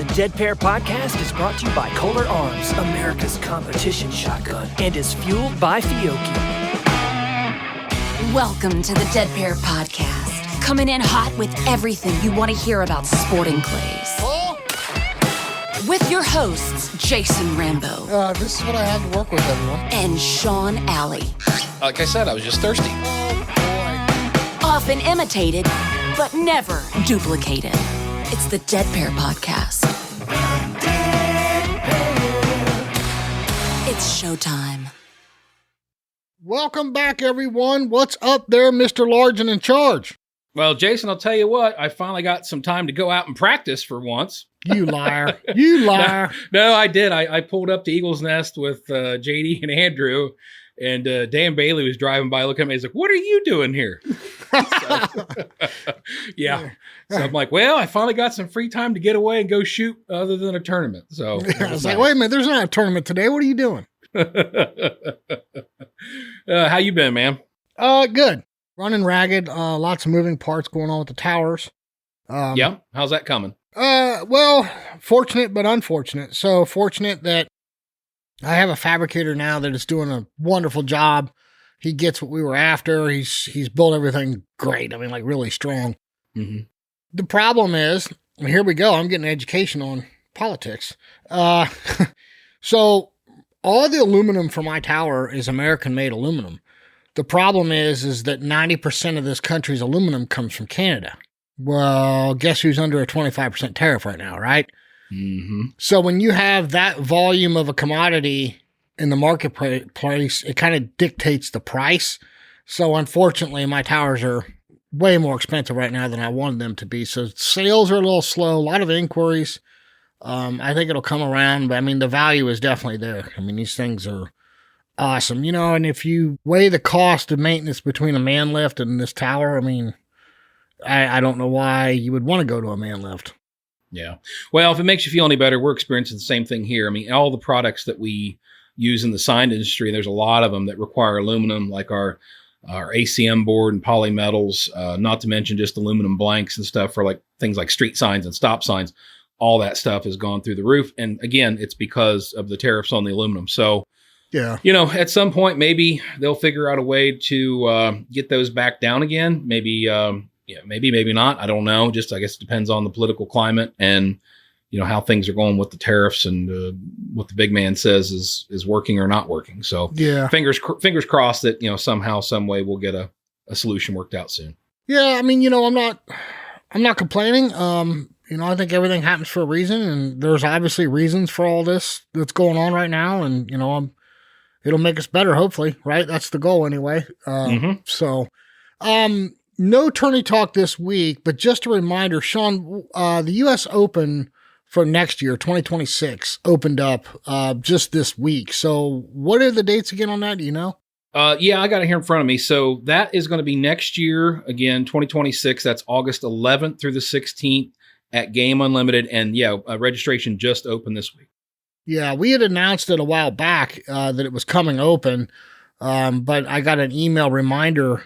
The Dead Pair Podcast is brought to you by Kolar Arms, America's competition shotgun, and is fueled by Fiocchi. Welcome to the Dead Pair Podcast, coming in hot with everything you want to hear about sporting clays. With your hosts, Jason Rambo. This is what I have to work with, everyone. And Sean Alley. Like I said, I was just thirsty. Oh, boy. Often imitated, but never duplicated. It's the Dead Pair Podcast. It's showtime. Welcome back, everyone. What's up there, Mr. Large and in charge? Well, Jason, I'll tell you what, I finally got some time to go out and practice for once. You liar. You liar. No, I did. I pulled up to Eagle's Nest with JD and Andrew, and Dan Bailey was driving by looking at me. He's like, "What are you doing here?" Yeah. So I'm like, well, I finally got some free time to get away and go shoot other than a tournament. So I was like, wait a minute, there's not a tournament today. What are you doing? How you been, man? Good. Running ragged. Lots of moving parts going on with the towers. Yeah. How's that coming? Well, fortunate but unfortunate. So fortunate that I have a fabricator now that is doing a wonderful job. He gets what we were after. He's built everything great. I mean, like really strong. Mm-hmm. The problem is, here we go. I'm getting an education on politics. So all the aluminum for my tower is American-made aluminum. The problem is that 90% of this country's aluminum comes from Canada. Well, guess who's under a 25% tariff right now, right? Mm-hmm. So when you have that volume of a commodity in the marketplace, it kind of dictates the price. So unfortunately, my towers are way more expensive right now than I wanted them to be. So sales are a little slow, a lot of inquiries. I think it'll come around, but I mean, the value is definitely there. I mean, these things are awesome, and if you weigh the cost of maintenance between a man lift and this tower, I mean, I don't know why you would want to go to a man lift. Yeah. Well, if it makes you feel any better, we're experiencing the same thing here. I mean, all the products that we use in the sign industry, there's a lot of them that require aluminum, like our ACM board and polymetals, not to mention just aluminum blanks and stuff for like things like street signs and stop signs. All that stuff has gone through the roof. And again, it's because of the tariffs on the aluminum. So, yeah, at some point, maybe they'll figure out a way to get those back down again. Maybe, maybe not. I don't know. Just, I guess it depends on the political climate and, how things are going with the tariffs and what the big man says is working or not working. So yeah, fingers crossed that, somehow, some way we'll get a solution worked out soon. Yeah. I mean, I'm not complaining. I think everything happens for a reason, and there's obviously reasons for all this that's going on right now. And, it'll make us better, hopefully, right? That's the goal anyway. So, no tourney talk this week, but just a reminder, Sean, the U.S. Open for next year, 2026, opened up just this week. So what are the dates again on that? Do you know? Yeah, I got it here in front of me. So that is going to be next year, again, 2026. That's August 11th through the 16th at Game Unlimited. And yeah, registration just opened this week. Yeah, we had announced it a while back that it was coming open, but I got an email reminder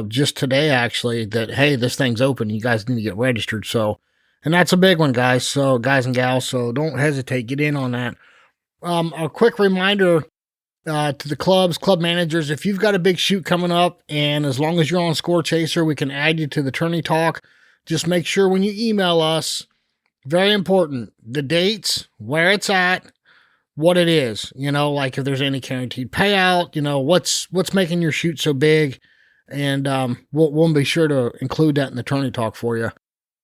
just today, actually, that, hey, this thing's open. You guys need to get registered. So, and that's a big one, guys. So, guys and gals, so don't hesitate. Get in on that. A quick reminder to the club managers, if you've got a big shoot coming up, and as long as you're on Score Chaser, we can add you to the tourney talk. Just make sure when you email us, very important, the dates, where it's at, what it is, like if there's any guaranteed payout, what's making your shoot so big. And we'll be sure to include that in the tourney talk for you.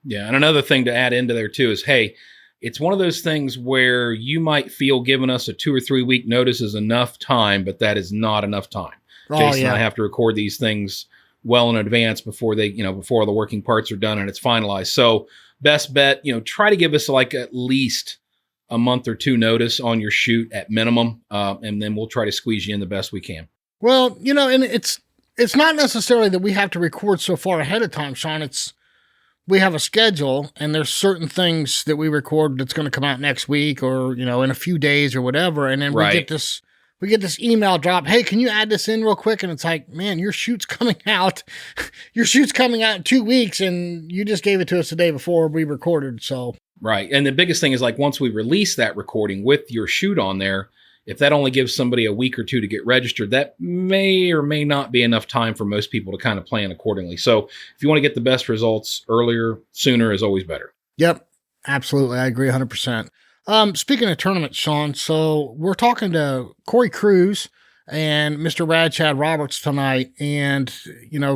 Yeah. And another thing to add into there too is, hey, it's one of those things where you might feel giving us a 2 or 3 week notice is enough time, but that is not enough time. Jason and I have to record these things well in advance before before the working parts are done and it's finalized. So best bet, try to give us like at least a month or two notice on your shoot at minimum. And then we'll try to squeeze you in the best we can. Well, and it's not necessarily that we have to record so far ahead of time, Sean. We have a schedule and there's certain things that we record that's going to come out next week or, in a few days or whatever. And then we get this email drop. Hey, can you add this in real quick? And it's like, man, your shoot's coming out. Your shoot's coming out in 2 weeks and you just gave it to us the day before we recorded. So Right. And the biggest thing is like once we release that recording with your shoot on there, if that only gives somebody a week or two to get registered, that may or may not be enough time for most people to kind of plan accordingly. So if you want to get the best results earlier, sooner is always better. Yep. Absolutely. I agree 100%. Speaking of tournaments, Sean, so we're talking to Cory Kruse and Mr. Rad Chad Roberts tonight. And,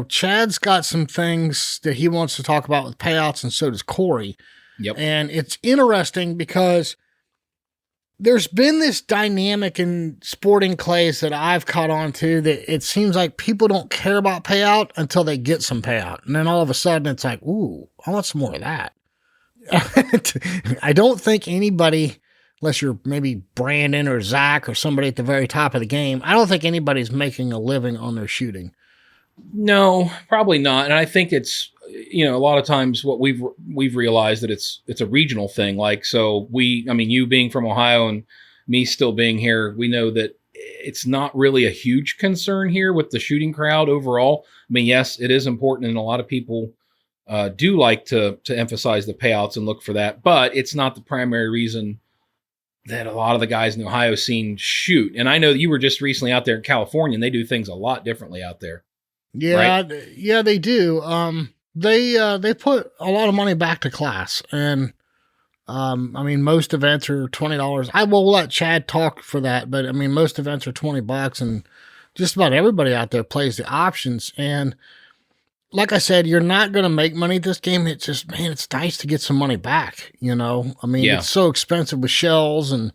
Chad's got some things that he wants to talk about with payouts, and so does Cory. Yep. And it's interesting because there's been this dynamic in sporting clays that I've caught on to that it seems like people don't care about payout until they get some payout. And then all of a sudden it's like, ooh, I want some more of that. I don't think anybody, unless you're maybe Brandon or Zach or somebody at the very top of the game, I don't think anybody's making a living on their shooting. No, probably not. And I think it's, a lot of times what we've realized that it's a regional thing. Like, so you being from Ohio and me still being here, we know that it's not really a huge concern here with the shooting crowd overall. I mean, yes, it is important, and a lot of people do like to emphasize the payouts and look for that, but it's not the primary reason that a lot of the guys in the Ohio scene shoot. And I know you were just recently out there in California, and they do things a lot differently out there. Yeah, right? Yeah, they do. They put a lot of money back to class, and most events are $20. I will let Chad talk for that, but most events are $20, and just about everybody out there plays the options. And like I said, you're not going to make money at this game. It's just, man, it's nice to get some money back. It's so expensive with shells, and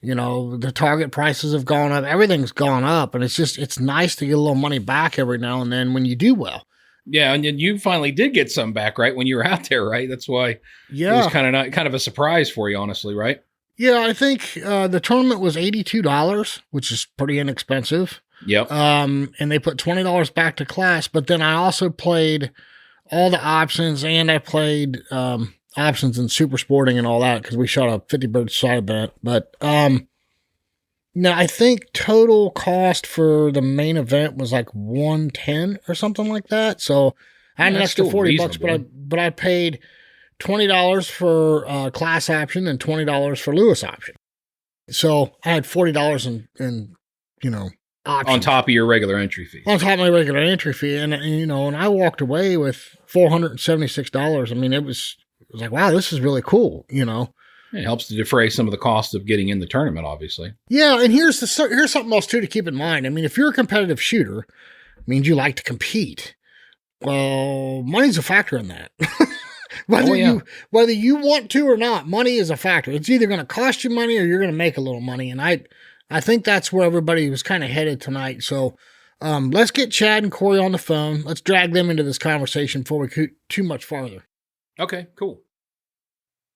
the target prices have gone up. Everything's gone up, and it's nice to get a little money back every now and then when you do well. Yeah, and then you finally did get some back, right, when you were out there, right? That's why it was kind of a surprise for you, honestly, right? Yeah, I think the tournament was $82, which is pretty inexpensive. Yep. And they put $20 back to class, but then I also played all the options, and I played options and super sporting and all that because we shot a 50 bird side event. But now I think total cost for the main event was like $110 or something like that. So I had an extra $40, but I paid $20 for class option and $20 for Lewis option. So I had $40 in options. On top of your regular entry fee. On top of my regular entry fee. And I walked away with $476. It was like, wow, this is really cool, It helps to defray some of the cost of getting in the tournament, obviously. Yeah, and here's something else, too, to keep in mind. If you're a competitive shooter, it means you like to compete. Well, money's a factor in that. Whether you want to or not, money is a factor. It's either going to cost you money or you're going to make a little money. And I think that's where everybody was kind of headed tonight. So let's get Chad and Cory on the phone. Let's drag them into this conversation before we go too much farther. Okay, cool.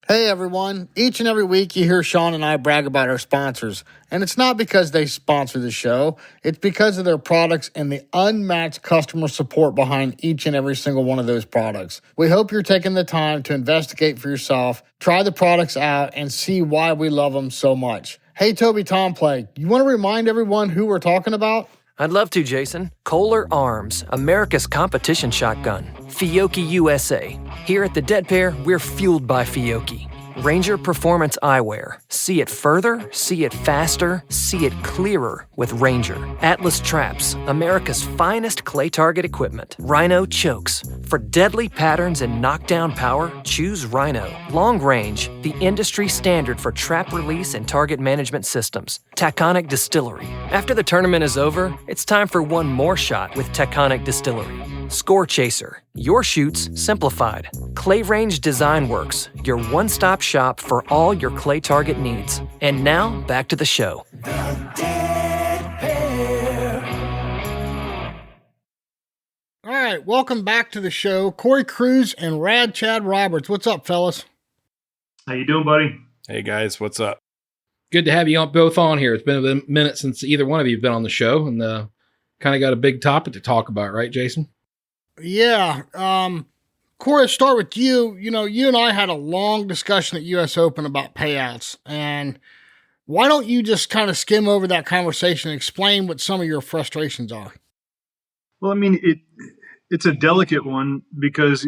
Hey everyone, each and every week you hear Sean and I brag about our sponsors, and it's not because they sponsor the show, it's because of their products and the unmatched customer support behind each and every single one of those products. We hope you're taking the time to investigate for yourself, try the products out, and see why we love them so much. Hey Toby Tomplay, you want to remind everyone who we're talking about? I'd love to, Jason. Kolar Arms, America's competition shotgun. Fiocchi USA. Here at the Dead Pair, we're fueled by Fiocchi. Ranger Performance Eyewear. See it further, see it faster, see it clearer with Ranger. Atlas Traps, America's finest clay target equipment. Rhino Chokes. For deadly patterns and knockdown power, choose Rhino. Long Range, the industry standard for trap release and target management systems. Taconic Distillery. After the tournament is over, it's time for one more shot with Taconic Distillery. Score Chaser, your shoots simplified. Clay Range Design Works, your one-stop shop for all your clay target needs. And now, back to the show. The Dead Pair. All right, welcome back to the show. Cory Kruse and Rad Chad Roberts. What's up, fellas? How you doing, buddy? Hey, guys. What's up? Good to have you both on here. It's been a minute since either one of you have been on the show, and kind of got a big topic to talk about, right, Jason? Yeah. Cory, let's start with you. You and I had a long discussion at US Open about payouts. And why don't you just kind of skim over that conversation and explain what some of your frustrations are? Well, it's a delicate one because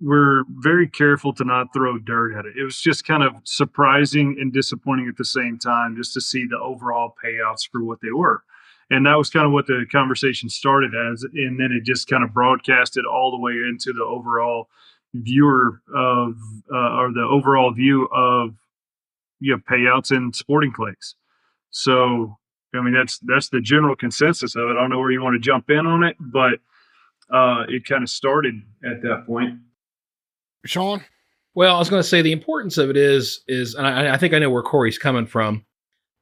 we're very careful to not throw dirt at it. It was just kind of surprising and disappointing at the same time just to see the overall payouts for what they were. And that was kind of what the conversation started as. And then it just kind of broadcasted all the way into the overall viewer of, or the overall view of, payouts in sporting clays. So, I mean, that's the general consensus of it. I don't know where you want to jump in on it, but it kind of started at that point. Sean? Well, I was going to say the importance of it is, and I think I know where Cory's coming from.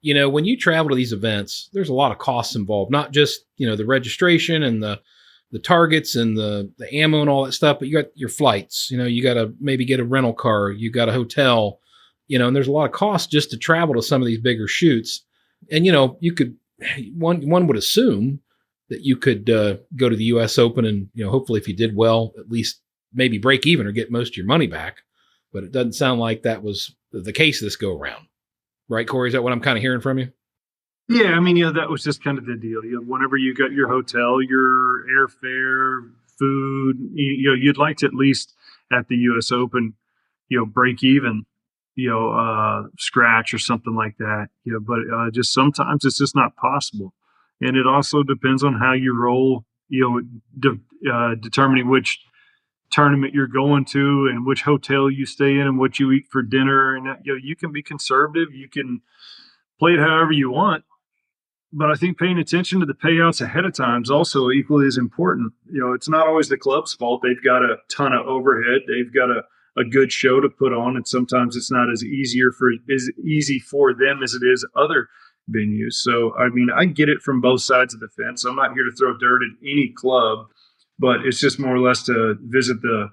When you travel to these events, there's a lot of costs involved, not just, the registration and the targets and the ammo and all that stuff, but you got your flights, you got to maybe get a rental car, you got a hotel, and there's a lot of costs just to travel to some of these bigger shoots. And, you could, one would assume that you could go to the US Open and, hopefully if you did well, at least maybe break even or get most of your money back. But it doesn't sound like that was the case this go around. Right, Cory? Is that what I'm kind of hearing from you? Yeah, I mean, that was just kind of the deal. Whenever you got your hotel, your airfare, food, you'd like to at least at the US Open, break even, scratch or something like that. But just sometimes it's just not possible. And it also depends on how you roll, determining which tournament you're going to and which hotel you stay in and what you eat for dinner. And you can be conservative, you can play it however you want, but I think paying attention to the payouts ahead of time is also equally as important. It's not always the club's fault. They've got a ton of overhead, they've got a good show to put on, and sometimes it's not as easy for them as it is other venues. So I mean, I get it from both sides of the fence. I'm not here to throw dirt at any club, but it's just more or less to visit the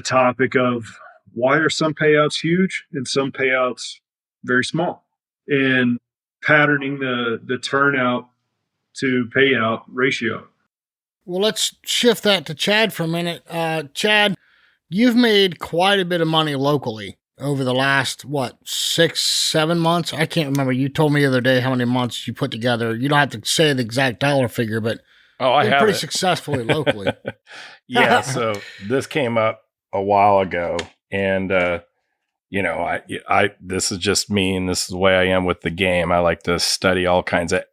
topic of why are some payouts huge and some payouts very small, and patterning the turnout to payout ratio. Well, let's shift that to Chad for a minute. Chad, you've made quite a bit of money locally over the last, 6-7 months? I can't remember. You told me the other day how many months you put together. You don't have to say the exact dollar figure, but I have pretty successfully locally. Yeah. So this came up a while ago, and this is just me, and this is the way I am with the game. I like to study all kinds of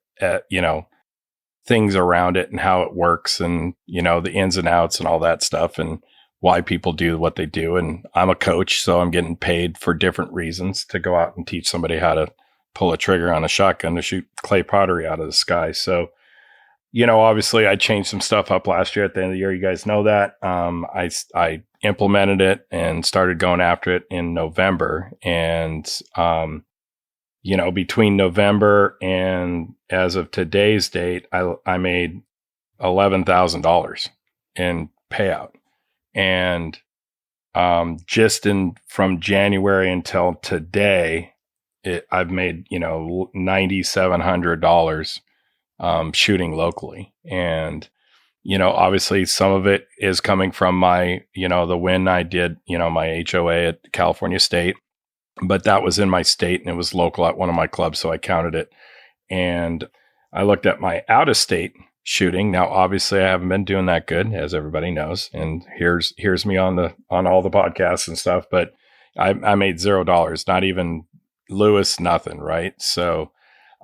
things around it and how it works, and the ins and outs and all that stuff, and why people do what they do. And I'm a coach, so I'm getting paid for different reasons to go out and teach somebody how to pull a trigger on a shotgun to shoot clay pottery out of the sky. So obviously I changed some stuff up last year at the end of the year. You guys know that. I implemented it and started going after it in November. And, between November and as of today's date, I made $11,000 in payout. And just from January until today, I've made, $9,700 shooting locally. And, obviously some of it is coming from my, the win I did, my HOA at California State, but that was in my state and it was local at one of my clubs. So I counted it. And I looked at my out of state shooting. Now, obviously I haven't been doing that good, as everybody knows. And here's me on all the podcasts and stuff, but I made $0, not even Lewis, nothing. Right. So,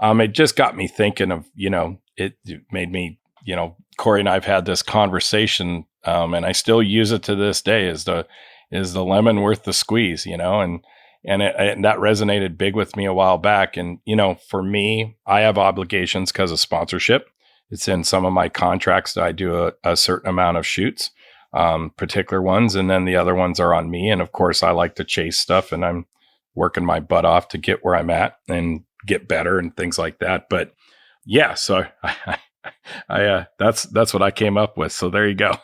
it just got me thinking of, it made me, Cory and I've had this conversation, and I still use it to this day. Is the lemon worth the squeeze, and that resonated big with me a while back. And, for me, I have obligations because of sponsorship. It's in some of my contracts that I do a certain amount of shoots, particular ones. And then the other ones are on me. And of course I like to chase stuff, and I'm working my butt off to get where I'm at and get better and things like that. But yeah, so that's what I came up with. So there you go.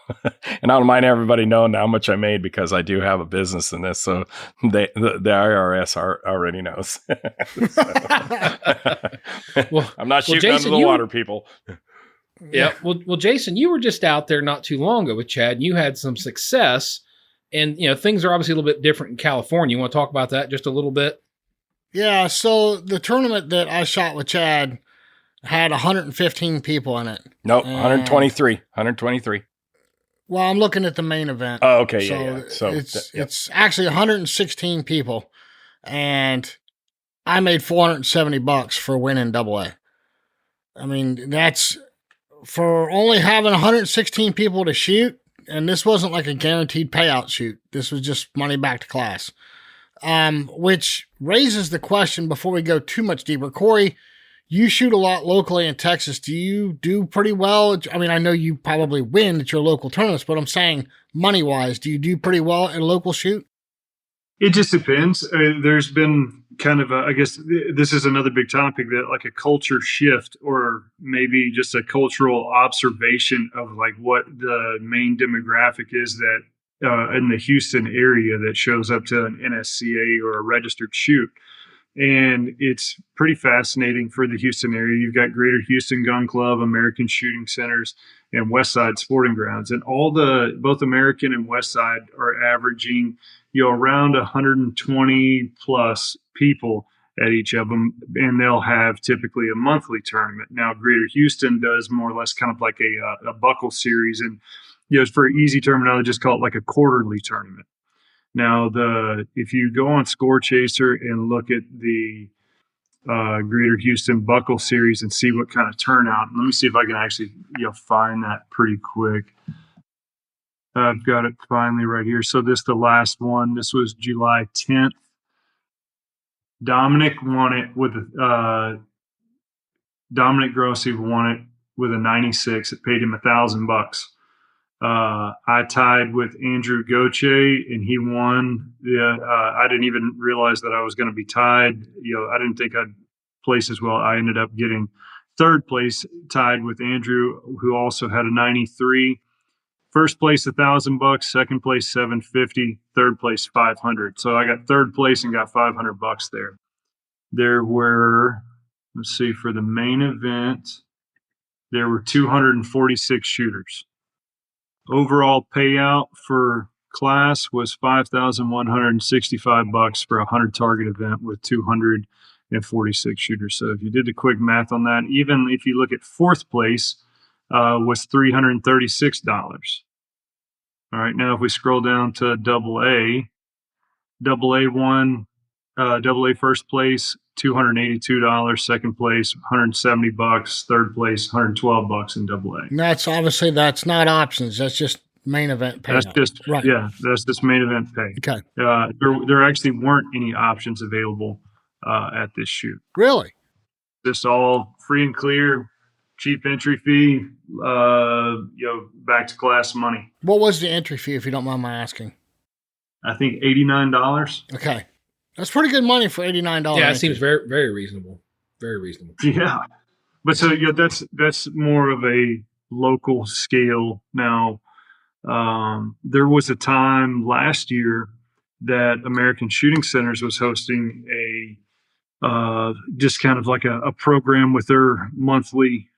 And I don't mind everybody knowing how much I made, because I do have a business in this. So the IRS already knows. Well, I'm not shooting Jason, under the water, people. Yeah. Well, Jason, you were just out there not too long ago with Chad, and you had some success, and things are obviously a little bit different in California. You want to talk about that just a little bit? Yeah. So the tournament that I shot with Chad had 115 people in it. Nope, 123. Well, I'm looking at the main event. Oh, okay. Yeah. So it's actually 116 people, and I made $470 for winning AA. I mean, that's for only having 116 people to shoot. And this wasn't like a guaranteed payout shoot. This was just money back to class. Which raises the question before we go too much deeper. Cory, you shoot a lot locally in Texas. Do you do pretty well? I mean, I know you probably win at your local tournaments, but I'm saying money-wise, do you do pretty well at a local shoot? It just depends. There's been kind of I guess this is another big topic, that like a culture shift, or maybe just a cultural observation of like what the main demographic is that in the Houston area that shows up to an NSCA or a registered shoot. And it's pretty fascinating for the Houston area. You've got Greater Houston Gun Club, American Shooting Centers, and Westside Sporting Grounds. And both American and Westside are averaging, around 120 plus people at each of them. And they'll have typically a monthly tournament. Now, Greater Houston does more or less kind of like a buckle series. And, for easy terminology, just call it like a quarterly tournament. Now, if you go on Score Chaser and look at the Greater Houston Buckle Series and see what kind of turnout, let me see if I can actually find that pretty quick. I've got it finally right here. So this is the last one. This was July 10th. Dominic Grossi won it with a 96. It paid him $1,000. I tied with Andrew Goche, and he won. I didn't even realize that I was going to be tied. I didn't think I'd place as well. I ended up getting third place, tied with Andrew, who also had a 93. First place $1,000, second place $750, third place $500. So I got third place and got $500 there. There were, let's see, for the main event, there were 246 shooters. Overall payout for class was $5,165 for a 100 target event with 246 shooters. So if you did the quick math on that, even if you look at fourth place, was $336. All right, now if we scroll down to AA won AA first place $282, second place $170, third place $112 in AA. And that's not options. That's just main event pay. That's just right. Yeah, that's just main event pay. Okay. There actually weren't any options available at this shoot. Really? This all free and clear, cheap entry fee, back to class money. What was the entry fee, if you don't mind my asking? I think $89. Okay. That's pretty good money for $89. Yeah, it seems very, very reasonable. Very reasonable. Yeah. But so that's more of a local scale. Now, there was a time last year that American Shooting Centers was hosting just kind of like a program with their monthly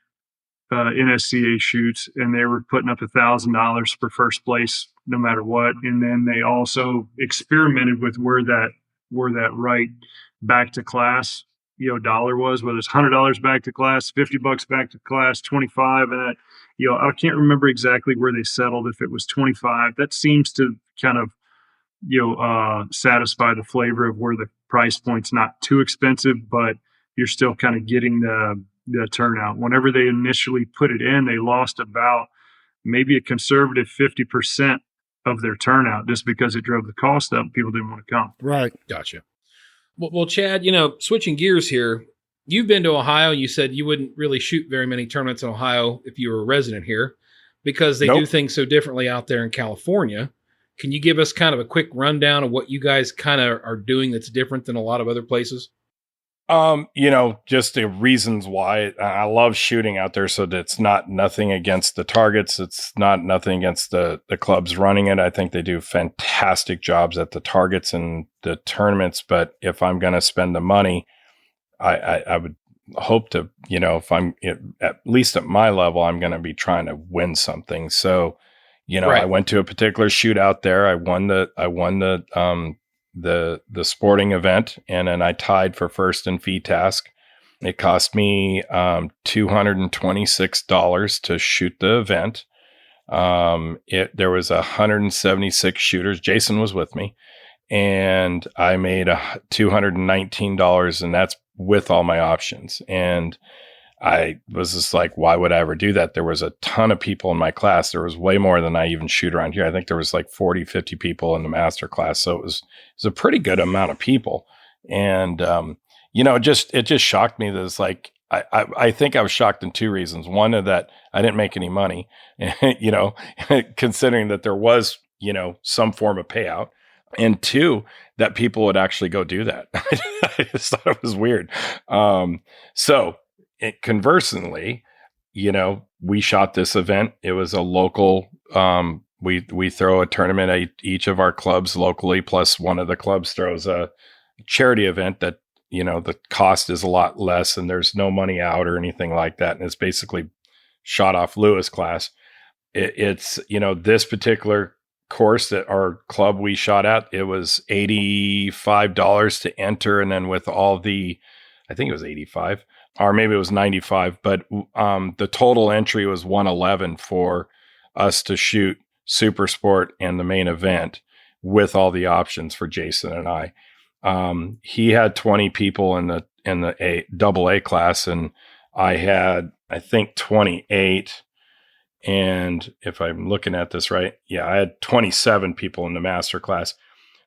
NSCA shoots, and they were putting up $1,000 for first place no matter what. And then they also experimented with where that right back to class dollar was, whether it's $100 back to class, $50 back to class, 25, and that I can't remember exactly where they settled. If it was 25, that seems to kind of satisfy the flavor of where the price point's not too expensive, but you're still kind of getting the turnout. Whenever they initially put it in, they lost about maybe a conservative 50% of their turnout just because it drove the cost up. People didn't want to come. Right. Gotcha. Well, Chad, switching gears here, you've been to Ohio. You said you wouldn't really shoot very many tournaments in Ohio if you were a resident here because they do things so differently out there in California. Can you give us kind of a quick rundown of what you guys kind of are doing that's different than a lot of other places? Just the reasons why I love shooting out there. So that's nothing against the targets. It's nothing against the clubs running it. I think they do fantastic jobs at the targets and the tournaments. But if I'm going to spend the money, I would hope to, if I'm at least at my level, I'm going to be trying to win something. So, right. I went to a particular shootout there. I won the sporting event, and then I tied for first in fee task. It cost me $226 to shoot the event. There was 176 shooters. Jason was with me, and I made $219, and that's with all my options. And I was just like, why would I ever do that? There was a ton of people in my class. There was way more than I even shoot around here. I think there was like 40, 50 people in the master class. So it was a pretty good amount of people. And, it just shocked me that it's like, I think I was shocked in two reasons. One, that I didn't make any money, considering that there was, some form of payout. And two, that people would actually go do that. I just thought it was weird. Conversely, we shot this event. It was a local, we throw a tournament at each of our clubs locally, plus one of the clubs throws a charity event that, the cost is a lot less and there's no money out or anything like that. And it's basically shot off Lewis class. It's this particular course that our club we shot at, it was $85 to enter. And then with all I think it was 85 or maybe it was 95, but the total entry was 111 for us to shoot Super Sport and the main event with all the options for Jason and I. He had 20 people in the double A class, and I had, I think, 28. And if I'm looking at this right, I had 27 people in the master class.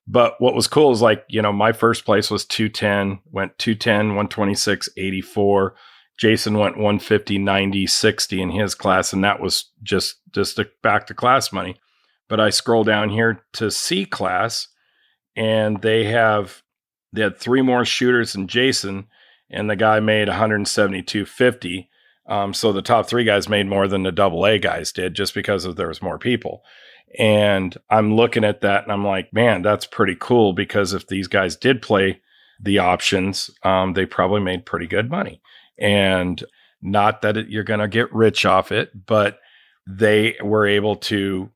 But what was cool is my first place was 210, went 210, 126, 84. Jason went 150, 90, 60 in his class. And that was just back to class money. But I scroll down here to C class, and they had three more shooters than Jason, and the guy made 172.50. So the top three guys made more than the double A guys did, just because there was more people. And I'm looking at that and I'm like, man, that's pretty cool, because if these guys did play the options, they probably made pretty good money. And not that you're going to get rich off it, but they were able to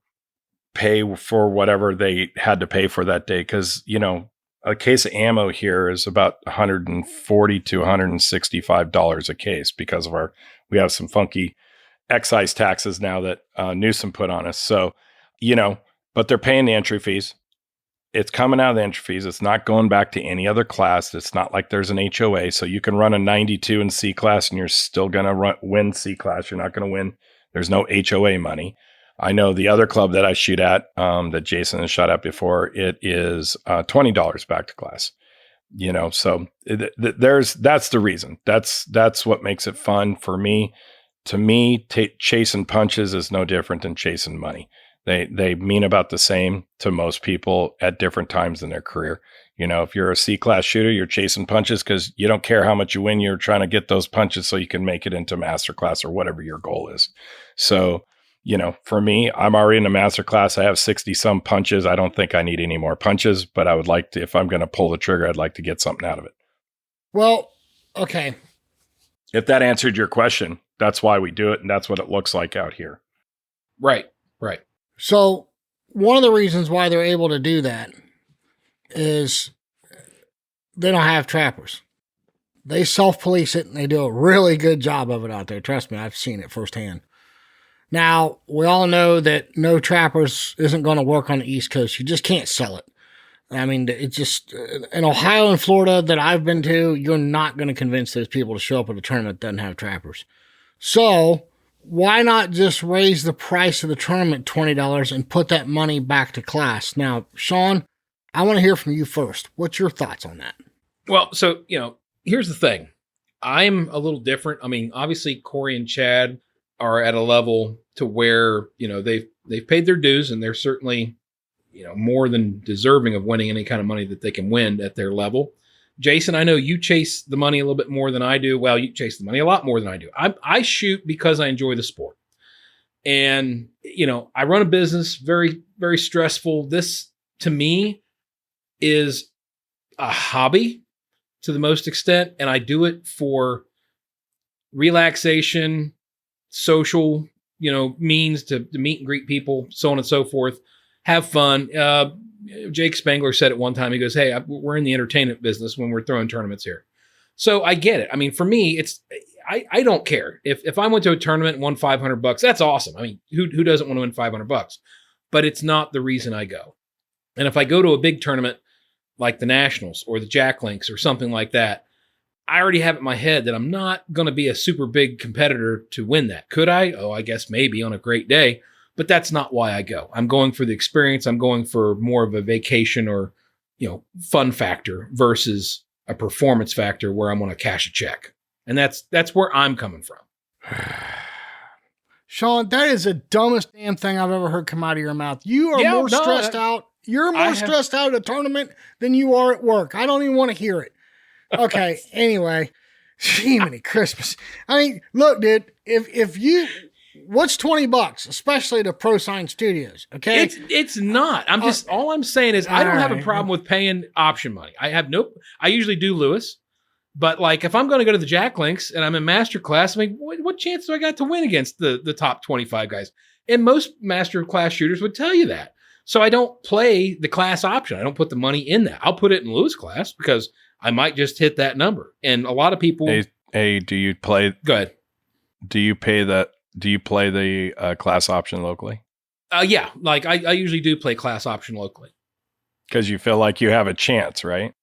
pay for whatever they had to pay for that day. Because, a case of ammo here is about $140 to $165 a case, because we have some funky excise taxes now that Newsom put on us. So, but they're paying the entry fees. It's coming out of the entry fees. It's not going back to any other class. It's not like there's an HOA. So you can run a 92 in C class and you're still going to win C class. You're not going to win. There's no HOA money. I know the other club that I shoot at, that Jason has shot at before, it is $20 back to class. So that's the reason. That's what makes it fun for me. To me, chasing punches is no different than chasing money. They mean about the same to most people at different times in their career. If you're a C-class shooter, you're chasing punches because you don't care how much you win. You're trying to get those punches so you can make it into master class or whatever your goal is. So, for me, I'm already in a master class. I have 60 some punches. I don't think I need any more punches, but I would like to, if I'm going to pull the trigger, I'd like to get something out of it. Well, okay. If that answered your question, that's why we do it. And that's what it looks like out here. Right. So one of the reasons why they're able to do that is they don't have trappers. They self-police it, and they do a really good job of it out there. Trust me, I've seen it firsthand. Now, we all know that no trappers isn't going to work on the East Coast. You just can't sell it. I mean, it's just, in Ohio and Florida that I've been to, you're not going to convince those people to show up at a tournament that doesn't have trappers. So why not just raise the price of the tournament $20 and put that money back to class? Now, Sean, I want to hear from you first. What's your thoughts on that? Well, so, here's the thing. I'm a little different. I mean, obviously, Cory and Chad are at a level to where, they've paid their dues, and they're certainly, more than deserving of winning any kind of money that they can win at their level. Jason, I know you chase the money a little bit more than I do. Well, you chase the money a lot more than I do. I shoot because I enjoy the sport. And, I run a business, very, very stressful. This, to me, is a hobby to the most extent. And I do it for relaxation, social, means to meet and greet people, so on and so forth. Have fun. Jake Spangler said it one time. He goes, "Hey, we're in the entertainment business when we're throwing tournaments here." So I get it. I mean, for me, I don't care if I went to a tournament and won $500. That's awesome. I mean, who doesn't want to win $500? But it's not the reason I go. And if I go to a big tournament like the Nationals or the Jack Links or something like that, I already have it in my head that I'm not going to be a super big competitor to win that. Could I? Oh, I guess maybe on a great day, but that's not why I go. I'm going for the experience. I'm going for more of a vacation or, fun factor versus a performance factor where I'm going to cash a check. And that's where I'm coming from. Sean, that is the dumbest damn thing I've ever heard come out of your mouth. You are more stressed out. You're more stressed out at a tournament than you are at work. I don't even want to hear it. Okay. Anyway, Jiminy Christmas. I mean, look, dude, if you, what's $20, especially to Pro Sign Studios? Okay. It's not. I'm just, all I'm saying is I don't have a problem with paying option money. I usually do Lewis, but like if I'm going to go to the Jack Links and I'm in master class, I mean, what chance do I got to win against the top 25 guys? And most master class shooters would tell you that. So I don't play the class option. I don't put the money in that. I'll put it in Lewis class because I might just hit that number. And a lot of people. Hey, do you play? Go ahead. Do you play the class option locally? Yeah. Like I usually do play class option locally. Because you feel like you have a chance, right?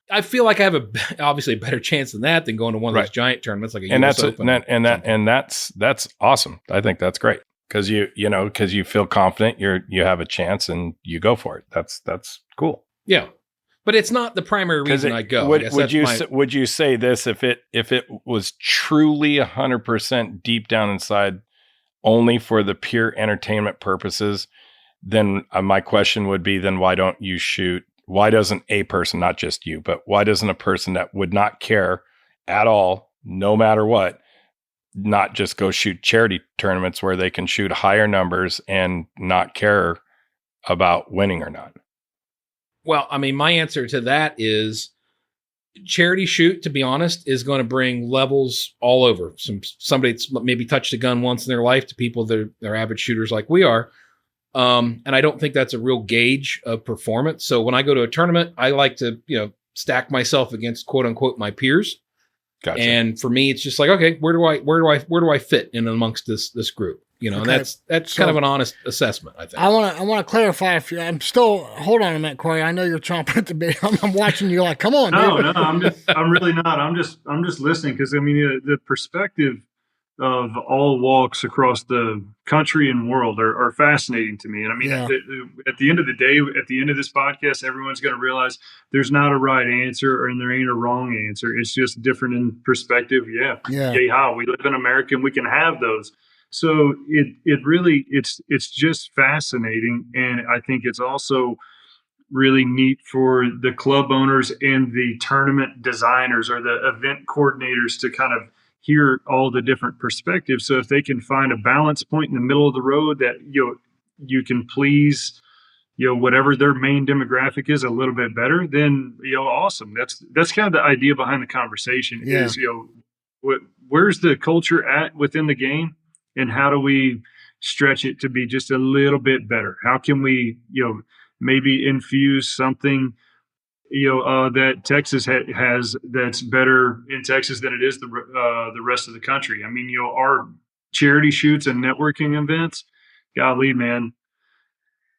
I feel like I have obviously a better chance than that than going to one of those giant tournaments like a US Open. And that's awesome. I think that's great. Because because you feel confident, you have a chance and you go for it. That's cool. Yeah, but it's not the primary reason I go. Would you say this if it was truly 100% deep down inside, only for the pure entertainment purposes? Then my question would be: then why don't you shoot? Why doesn't a person, not just you, but why doesn't a person that would not care at all, no matter what, not just go shoot charity tournaments where they can shoot higher numbers and not care about winning or not? Well, I mean, my answer to that is charity shoot, to be honest, is going to bring levels all over. Somebody that's maybe touched a gun once in their life to people that are avid shooters like we are. And I don't think that's a real gauge of performance. So when I go to a tournament, I like to, stack myself against quote unquote my peers. Gotcha. And for me, it's just like, okay, where do I fit in amongst this group? And that's kind of an honest assessment, I think. I want to clarify I'm still, hold on a minute, Cory. I know you're chomping at the bit. I'm watching you like, come on, dude. No, I'm really not. I'm just listening. Cause I mean, the perspective of all walks across the country and world are fascinating to me. And I mean, at the end of the day, at the end of this podcast, everyone's going to realize there's not a right answer and there ain't a wrong answer. It's just different in perspective. Yeah. We live in America and we can have those. So it really, it's just fascinating. And I think it's also really neat for the club owners and the tournament designers or the event coordinators to kind of hear all the different perspectives. So if they can find a balance point in the middle of the road that you can please whatever their main demographic is a little bit better, then awesome. That's kind of the idea behind the conversation is where's the culture at within the game and how do we stretch it to be just a little bit better? How can we maybe infuse something that Texas has that's better in Texas than it is the rest of the country. I mean, our charity shoots and networking events, golly, man,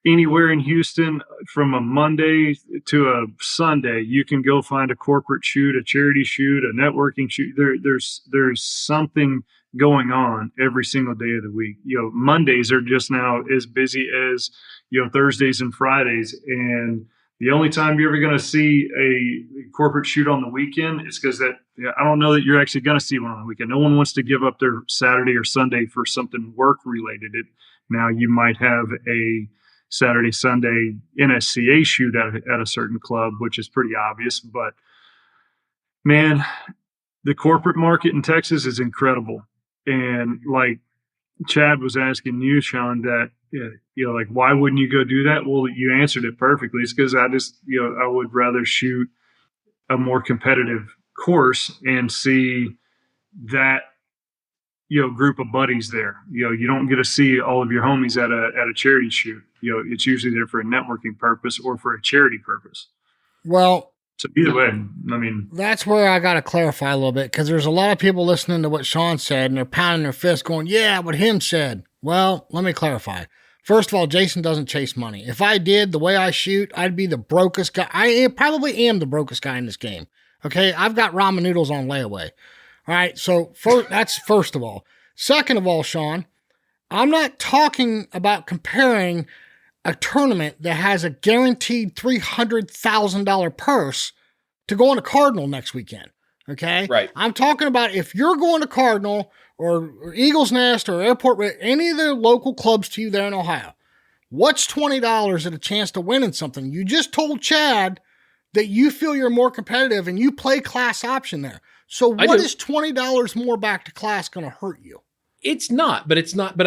anywhere in Houston from a Monday to a Sunday, you can go find a corporate shoot, a charity shoot, a networking shoot. There's something going on every single day of the week. Mondays are just now as busy as, Thursdays and Fridays. And the only time you're ever going to see a corporate shoot on the weekend is because I don't know that you're actually going to see one on the weekend. No one wants to give up their Saturday or Sunday for something work related. Now you might have a Saturday, Sunday NSCA shoot at a certain club, which is pretty obvious. But man, the corporate market in Texas is incredible. And like Chad was asking you, Sean, that like, why wouldn't you go do that? Well, you answered it perfectly. It's because I just, I would rather shoot a more competitive course and see that, group of buddies there. You don't get to see all of your homies at a charity shoot. It's usually there for a networking purpose or for a charity purpose. Well, So either way, I mean, that's where I got to clarify a little bit, because there's a lot of people listening to what Sean said and they're pounding their fist going, yeah, what him said. Well, let me clarify. First of all, Jason doesn't chase money. If I did, the way I shoot, I'd be the brokest guy. Probably am the brokest guy in this game. Okay, I've got ramen noodles on layaway. All right, so that's first of all. Second of all, Sean, I'm not talking about comparing a tournament that has a guaranteed $300,000 purse to go on a Cardinal next weekend. Okay? Right. I'm talking about if you're going to Cardinal or Eagle's Nest or Airport, any of the local clubs to you there in Ohio, what's $20 at a chance to win in something? You just told Chad that you feel you're more competitive and you play class option there. So what is $20 more back to class going to hurt you? It's not, but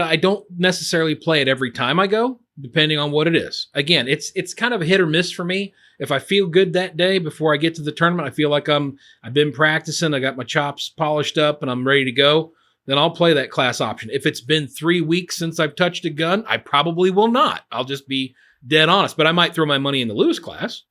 I don't necessarily play it every time I go, depending on what it is. Again, it's kind of a hit or miss for me. If I feel good that day before I get to the tournament, I feel like I've been practicing, I got my chops polished up and I'm ready to go, then I'll play that class option. If it's been 3 weeks since I've touched a gun, I probably will not. I'll just be dead honest, but I might throw my money in the Lewis class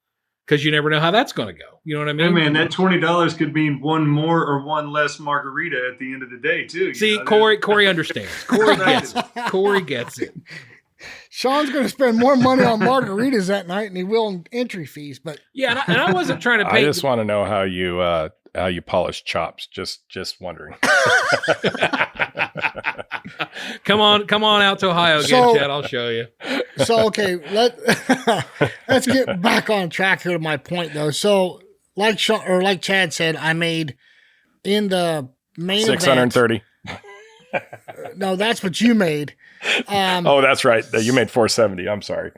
because you never know how that's going to go. You know what I mean? Hey man, that $20 could mean one more or one less margarita at the end of the day too. See, Cory understands. Cory gets it. Cory gets it. Sean's going to spend more money on margaritas that night than he will on entry fees. But yeah, and I wasn't trying to pay. I just want to know how you polish chops. Just wondering. Come on out to Ohio again, Chad. I'll show you. So okay, let's get back on track here to my point though. So like Chad said, I made in the main 630. No, that's what you made. Oh, that's right. You made 470. I'm sorry.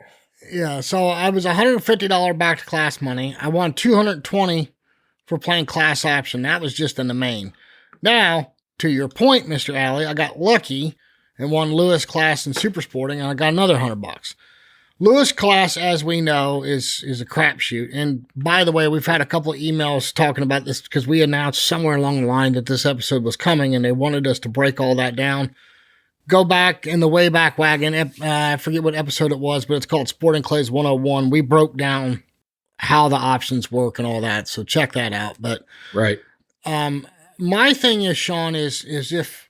Yeah, so I was $150 back to class money. I won $220 for playing class option. That was just in the main. Now, to your point, Mr. Alley, I got lucky and won Lewis class and super sporting, and I got another $100. Lewis class, as we know, is a crapshoot. And by the way, we've had a couple of emails talking about this because we announced somewhere along the line that this episode was coming, and they wanted us to break all that down. Go back in the Wayback Wagon. I forget what episode it was, but it's called Sporting Clays 101. We broke down how the options work and all that, so check that out. But right, my thing is, Sean, is if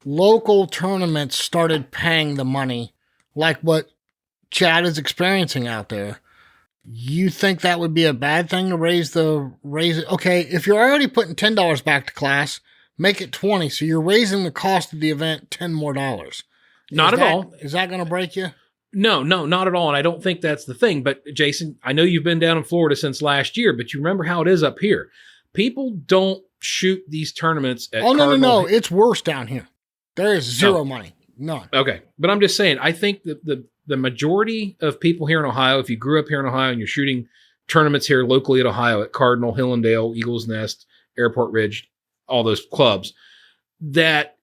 local tournaments started paying the money like what Chad is experiencing out there, you think that would be a bad thing to raise it? Okay, if you're already putting $10 back to class, make it 20, so you're raising the cost of the event $10 more. Not at all. Is that going to break you? No, not at all. And I don't think that's the thing. But Jason, I know you've been down in Florida since last year, but you remember how it is up here. People don't shoot these tournaments at No. It's worse down here. There is zero money. None. Okay. But I'm just saying, I think that the majority of people here in Ohio, if you grew up here in Ohio and you're shooting tournaments here locally at Ohio at Cardinal, Hillendale, Eagles Nest, Airport Ridge, all those clubs, that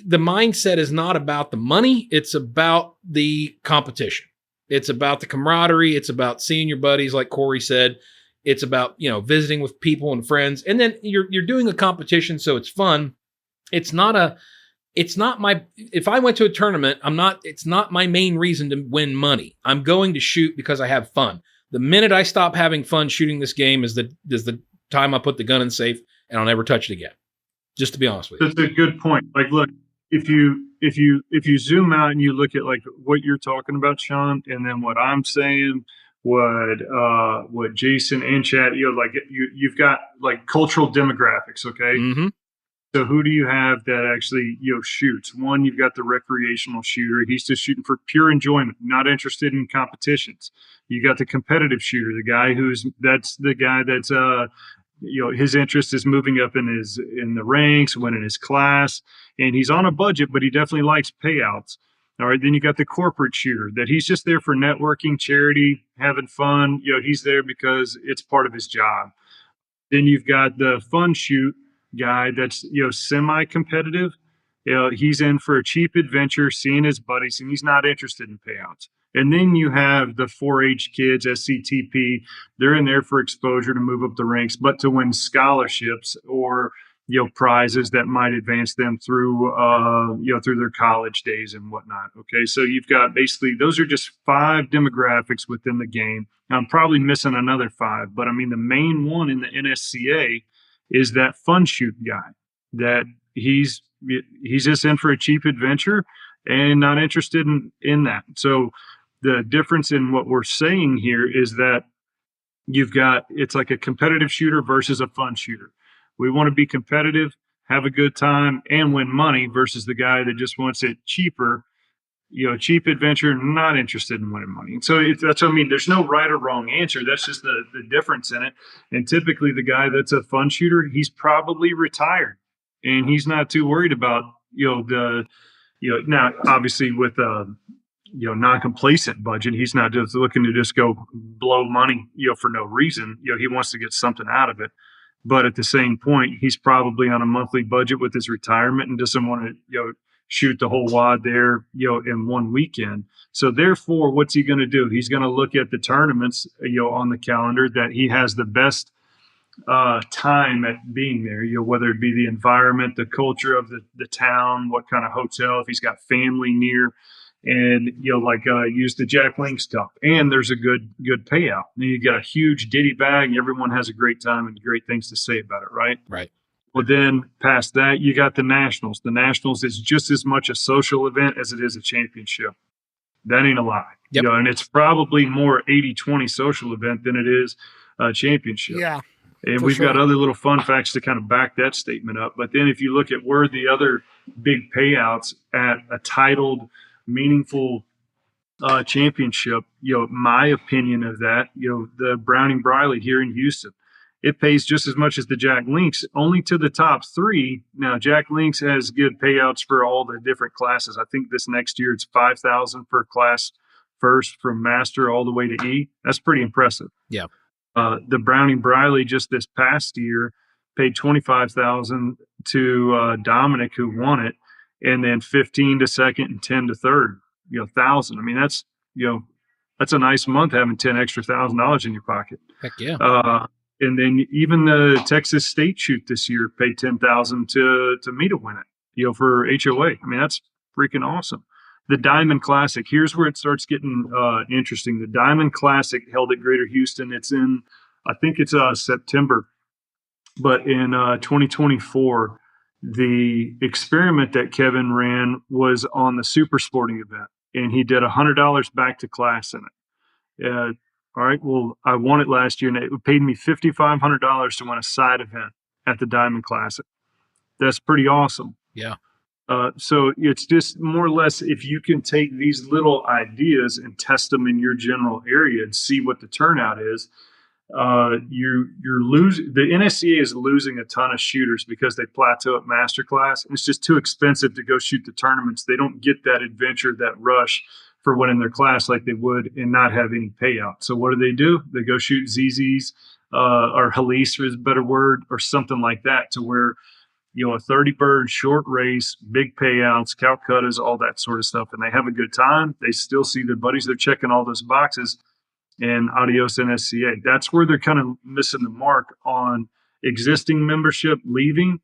the mindset is not about the money. It's about the competition. It's about the camaraderie. It's about seeing your buddies, like Cory said. It's about, visiting with people and friends. And then you're doing a competition, so it's fun. If I went to a tournament, it's not my main reason to win money. I'm going to shoot because I have fun. The minute I stop having fun shooting this game is the time I put the gun in safe, and I'll never touch it again. Just to be honest with you. That's a good point. Like, look, if you zoom out and you look at like what you're talking about, Sean, and then what I'm saying, what Jason and Chad, you've got like cultural demographics. Okay. Mm-hmm. So who do you have that actually, shoots? One, you've got the recreational shooter. He's just shooting for pure enjoyment, not interested in competitions. You got the competitive shooter, that's the guy that's his interest is moving up in the ranks, winning his class, and he's on a budget, but he definitely likes payouts. All right. Then you got the corporate shooter that he's just there for networking, charity, having fun. He's there because it's part of his job. Then you've got the fun shoot guy that's, semi-competitive. He's in for a cheap adventure, seeing his buddies, and he's not interested in payouts. And then you have the 4-H kids, SCTP. They're in there for exposure to move up the ranks, but to win scholarships or, prizes that might advance them through, through their college days and whatnot. Okay. So you've got basically, those are just 5 demographics within the game. I'm probably missing another 5, but I mean, the main one in the NSCA is that fun shoot guy that he's just in for a cheap adventure and not interested in that. So the difference in what we're saying here is that it's like a competitive shooter versus a fun shooter. We want to be competitive, have a good time, and win money versus the guy that just wants it cheaper, cheap adventure, not interested in winning money. And so that's what I mean. There's no right or wrong answer. That's just the difference in it. And typically the guy that's a fun shooter, he's probably retired and he's not too worried about, now obviously with non-complacent budget, he's not just looking to just go blow money, for no reason. He wants to get something out of it. But at the same point, he's probably on a monthly budget with his retirement and doesn't want to, shoot the whole wad there, in one weekend. So therefore, what's he going to do? He's going to look at the tournaments, on the calendar that he has the best time at being there, whether it be the environment, the culture of the town, what kind of hotel, if he's got family near, and use the Jack Links Cup, and there's a good payout. And you got a huge ditty bag, and everyone has a great time and great things to say about it, right? Right. Well, then past that, you got the Nationals. The Nationals is just as much a social event as it is a championship. That ain't a lie. Yep. And it's probably more 80-20 social event than it is a championship. Yeah. And we've got other little fun facts to kind of back that statement up. But then if you look at where the other big payouts at a titled, meaningful championship, my opinion of that, the Browning Briley here in Houston, it pays just as much as the Jack Links, only to the top 3. Now, Jack Links has good payouts for all the different classes. I think this next year it's $5,000 for class first from master all the way to E. That's pretty impressive. Yeah. The Browning Briley just this past year paid $25,000 to Dominic, who won it, and then 15 to second and 10 to third. $1,000. I mean, that's a nice month having $1,000 in your pocket. Heck yeah. And then even the Texas State shoot this year paid $10,000 to me to win it, for HOA. I mean, that's freaking awesome. The Diamond Classic, here's where it starts getting interesting. The Diamond Classic held at Greater Houston. It's in, I think it's September, but in 2024, the experiment that Kevin ran was on the super sporting event, and he did $100 back to class in it. All right. Well, I won it last year, and it paid me $5,500 to win a side event at the Diamond Classic. That's pretty awesome. Yeah. So it's just more or less, if you can take these little ideas and test them in your general area and see what the turnout is, you're losing. The NSCA is losing a ton of shooters because they plateau at masterclass, and it's just too expensive to go shoot the tournaments. They don't get that adventure, that rush for winning their class like they would and not have any payout. So what do? They go shoot ZZs or Halise is a better word, or something like that, to where, a 30 bird short race, big payouts, Calcuttas, all that sort of stuff. And they have a good time. They still see their buddies. They're checking all those boxes, and adios NSCA. That's where they're kind of missing the mark on existing membership leaving.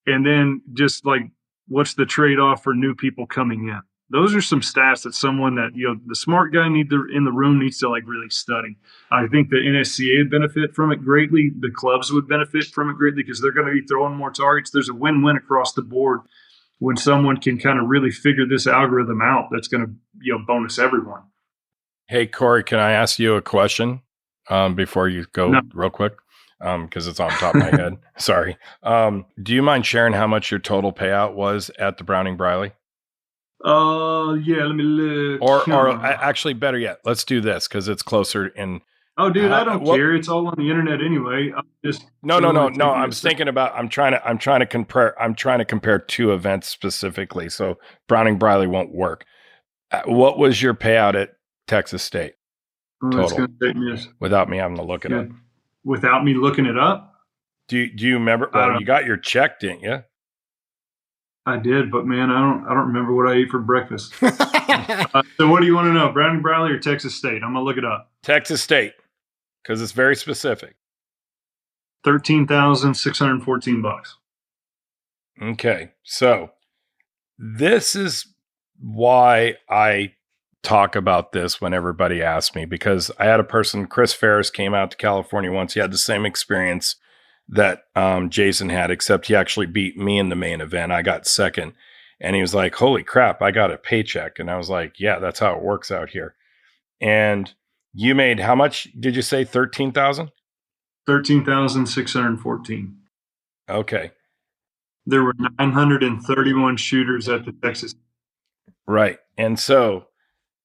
And then just like, what's the trade-off for new people coming in? Those are some stats that someone that, the smart guy in the room needs to really study. I think the NSCA would benefit from it greatly. The clubs would benefit from it greatly because they're going to be throwing more targets. There's a win-win across the board when someone can kind of really figure this algorithm out. That's going to, bonus everyone. Hey, Cory, can I ask you a question before you go real quick? Because it's on top of my head. Sorry. Do you mind sharing how much your total payout was at the Browning Briley? Yeah, let me look. Or actually, better yet, let's do this because it's closer in. Oh, dude, I don't care. It's all on the internet anyway. No. I'm thinking about. I'm trying to compare. I'm trying to compare 2 events specifically. So Browning Briley won't work. What was your payout at Texas State? Total. Without me having to look it up. Without me looking it up. Do you remember? Well, you got your check, didn't you? I did, but man, I don't remember what I ate for breakfast. So what do you want to know, Browning Briley or Texas State? I'm gonna look it up. Texas State, because it's very specific. $13,614. Okay. So this is why I talk about this when everybody asks me, because I had a person, Chris Ferris, came out to California once. He had the same experience that Jason had, except he actually beat me in the main event. I got second. And he was like, holy crap, I got a paycheck. And I was like, yeah, that's how it works out here. And you made how much did you say? 13,000? 13,614. Okay. There were 931 shooters at the Texas. Right. And so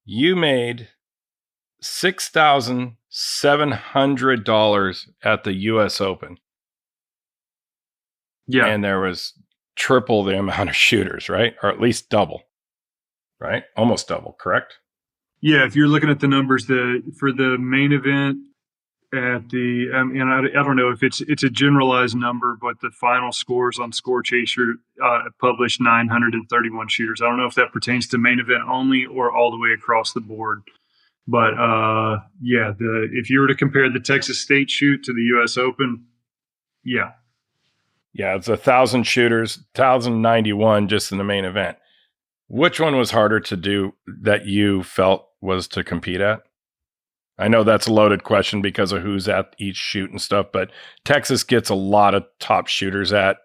you made $6,700 at the US Open. Yeah. And there was triple the amount of shooters, right? Or at least double, right? Almost double, correct? Yeah. If you're looking at the numbers, for the main event at the, and I don't know if it's a generalized number, but the final scores on Score Chaser published 931 shooters. I don't know if that pertains to main event only or all the way across the board. But yeah, if you were to compare the Texas State shoot to the US Open, yeah. Yeah, it's 1,000 shooters, 1,091 just in the main event. Which one was harder to do that you felt was to compete at? I know that's a loaded question because of who's at each shoot and stuff, but Texas gets a lot of top shooters that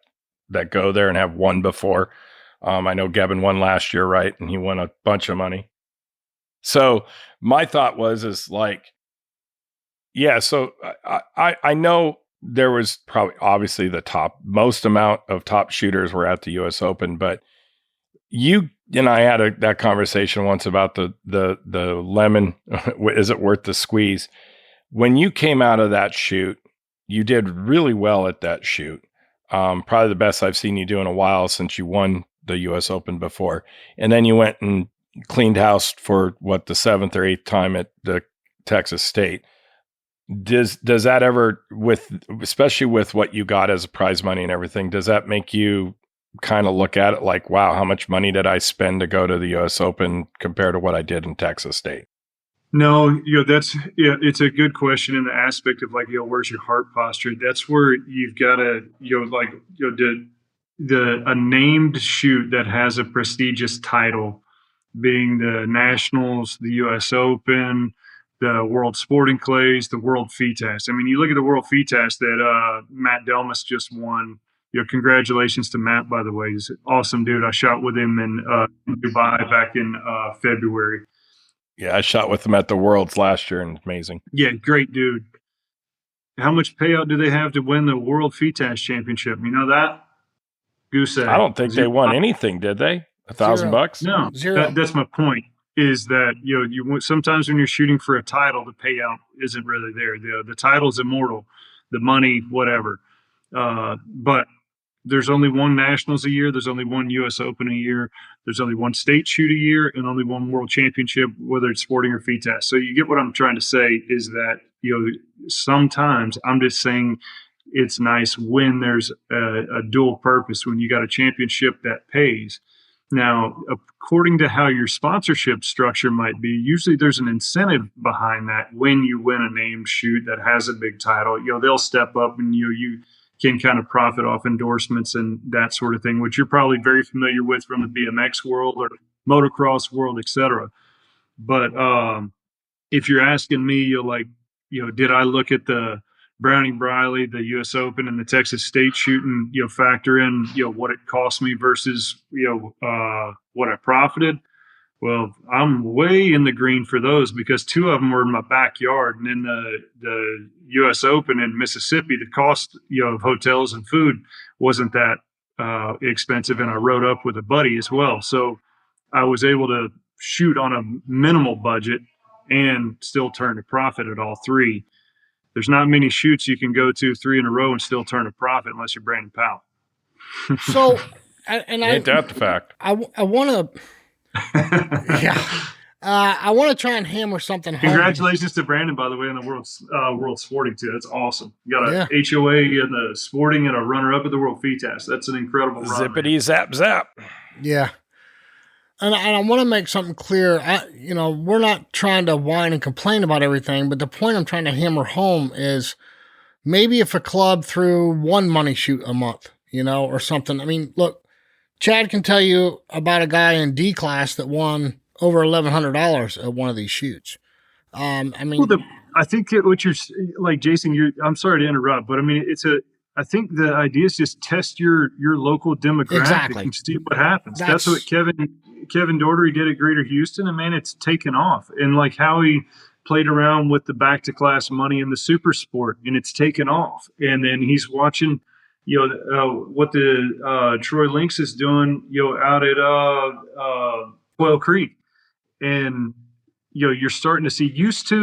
go there and have won before. I know Gavin won last year, right? And he won a bunch of money. So my thought is like, yeah, so I know there was probably obviously the most amount of top shooters were at the US Open, but you and I had that conversation once about the lemon. Is it worth the squeeze? When you came out of that shoot, you did really well at that shoot. Probably the best I've seen you do in a while since you won the US Open before. And then you went and cleaned house for the 7th or 8th time at the Texas State. Does that ever, especially with what you got as prize money and everything, does that make you kind of look at it like, wow, how much money did I spend to go to the US Open compared to what I did in Texas State? No, it's a good question in the aspect of like, where's your heart posture? That's where you've got to, a named shoot that has a prestigious title, being the Nationals, the US Open, the World Sporting Clays, the World FITAS. I mean, you look at the World FITAS that Matt Delmas just won. Congratulations to Matt, by the way. He's an awesome dude. I shot with him in Dubai back in February. Yeah, I shot with him at the Worlds last year, and amazing. Yeah, great dude. How much payout do they have to win the World FITAS Championship? You know that? Goose egg. I don't think they won anything, did they? $1,000? No, Zero. That's my point. Is that you sometimes when you're shooting for a title, the payout isn't really there. The title's immortal, the money, whatever. But there's only one Nationals a year. There's only one U.S. Open a year. There's only one state shoot a year, and only one World Championship, whether it's sporting or FITAS. So you get what I'm trying to say is that sometimes I'm just saying it's nice when there's a dual purpose, when you got a championship that pays. Now, according to how your sponsorship structure might be, usually there's an incentive behind that. When you win a named shoot that has a big title, they'll step up and you can kind of profit off endorsements and that sort of thing, which you're probably very familiar with from the BMX world or motocross world, etc. But if you're asking me, did I look at the Browning Briley, the U.S. Open, and the Texas State shoot and factor in what it cost me versus what I profited? Well, I'm way in the green for those because two of them were in my backyard, and then the U.S. Open in Mississippi, the cost of hotels and food wasn't that expensive, and I rode up with a buddy as well, so I was able to shoot on a minimal budget and still turn a profit at all three. There's not many shoots you can go to 3 in a row and still turn a profit unless you're Brandon Powell. So, ain't that the fact? I want to, I want to try and hammer something home. Congratulations to Brandon, by the way, on the World Sporting too. That's awesome. You got a HOA in the sporting and a runner-up at the World FITAS. That's an incredible run. Zippity zap zap. Yeah. And I want to make something clear. We're not trying to whine and complain about everything, but the point I'm trying to hammer home is maybe if a club threw one money shoot a month, or something. I mean, look, Chad can tell you about a guy in D class that won over $1,100 at one of these shoots. I mean, I think what you're like, Jason, I'm sorry to interrupt, but I mean, I think the idea is just test your local demographic and see what happens. That's what Kevin Daugherty did at Greater Houston, and man, it's taken off. And like how he played around with the back to class money in the super sport, and it's taken off. And then he's watching, what the Troy Lynx is doing, out at Quail Creek, and you're starting to see.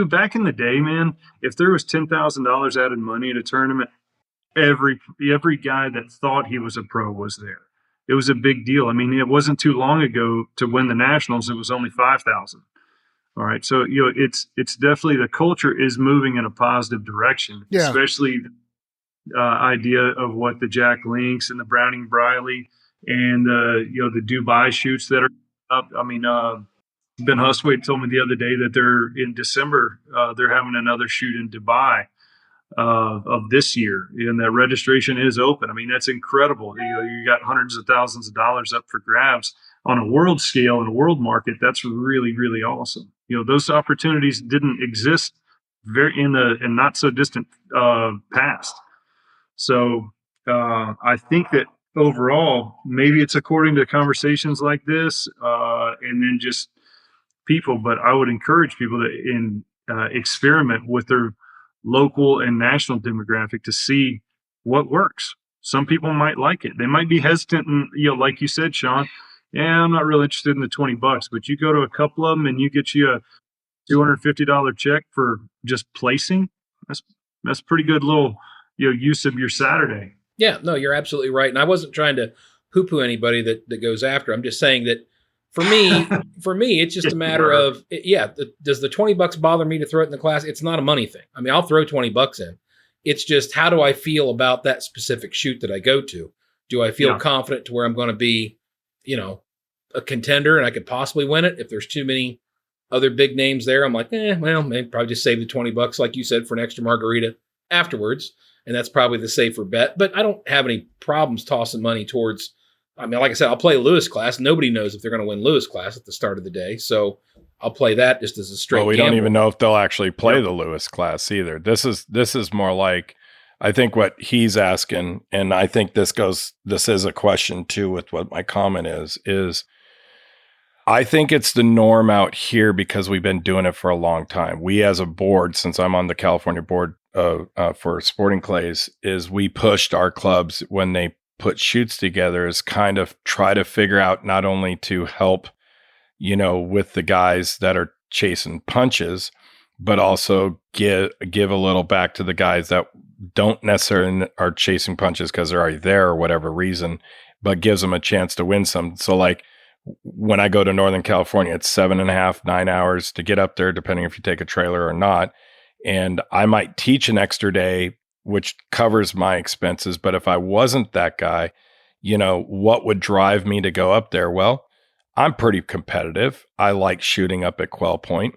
Back in the day, man, if there was $10,000 added money in a tournament, every guy that thought he was a pro was there. It was a big deal. I mean, it wasn't too long ago to win the nationals. It was only 5,000. All right. So, it's definitely, the culture is moving in a positive direction, especially the idea of what the Jack Lynx and the Browning Briley and, the Dubai shoots that are up. I mean, Ben Hustwaite told me the other day that they're in December, they're having another shoot in Dubai of this year, and that registration is open. I mean, that's incredible. You got hundreds of thousands of dollars up for grabs on a world scale in a world market. That's really, really awesome. Those opportunities didn't exist in not so distant past. So I think that overall, maybe it's according to conversations like this, and then just people, but I would encourage people to experiment with their local and national demographic to see what works. Some people might like it. They might be hesitant, and like you said, Sean, I'm not really interested in the $20, but you go to a couple of them and you get you a $250 check for just placing. That's pretty good little use of your Saturday. Yeah, no, you're absolutely right. And I wasn't trying to poo-poo anybody that goes after. I'm just saying that for me, it's just a matter of, does the $20 bother me to throw it in the class? It's not a money thing. I mean, I'll throw $20 in. It's just, how do I feel about that specific shoot that I go to? Do I feel confident to where I'm going to be, a contender and I could possibly win it? If there's too many other big names there, I'm like, maybe probably just save the $20, like you said, for an extra margarita afterwards. And that's probably the safer bet. But I don't have any problems tossing money towards, I mean, like I said, I'll play Lewis class. Nobody knows if they're going to win Lewis class at the start of the day. So I'll play that just as a straight gamble. We don't even know if they'll actually play the Lewis class either. This is more like, I think what he's asking, and I think this is a question too with what my comment is I think it's the norm out here because we've been doing it for a long time. We as a board, since I'm on the California board for sporting clays, is we pushed our clubs when they put shoots together is kind of try to figure out not only to help, with the guys that are chasing punches, but also give a little back to the guys that don't necessarily are chasing punches because they're already there or whatever reason, but gives them a chance to win some. So like when I go to Northern California, it's 7.5, 9 hours to get up there, depending if you take a trailer or not. And I might teach an extra day, which covers my expenses. But if I wasn't that guy, what would drive me to go up there? Well, I'm pretty competitive. I like shooting up at Quail Point.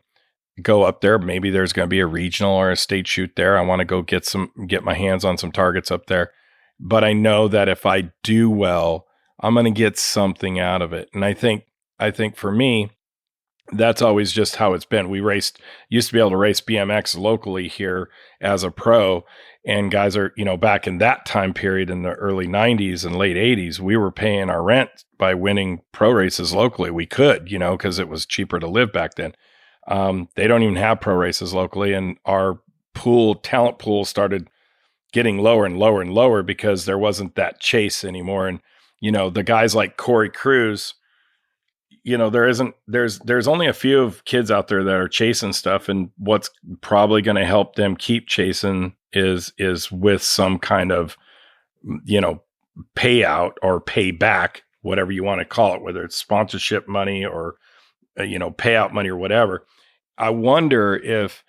Go up there. Maybe there's going to be a regional or a state shoot there. I want to go get my hands on some targets up there. But I know that if I do well, I'm going to get something out of it. And I think for me, that's always just how it's been. We used to be able to race BMX locally here as a pro, and guys are, back in that time period in the early 90s and late 80s, we were paying our rent by winning pro races locally. We could, because it was cheaper to live back then. They don't even have pro races locally, and our talent pool started getting lower and lower and lower because there wasn't that chase anymore. And, the guys like Cory Kruse, there's only a few of kids out there that are chasing stuff, and what's probably going to help them keep chasing is with some kind of, payout or payback, whatever you want to call it, whether it's sponsorship money or, payout money or whatever. I wonder if,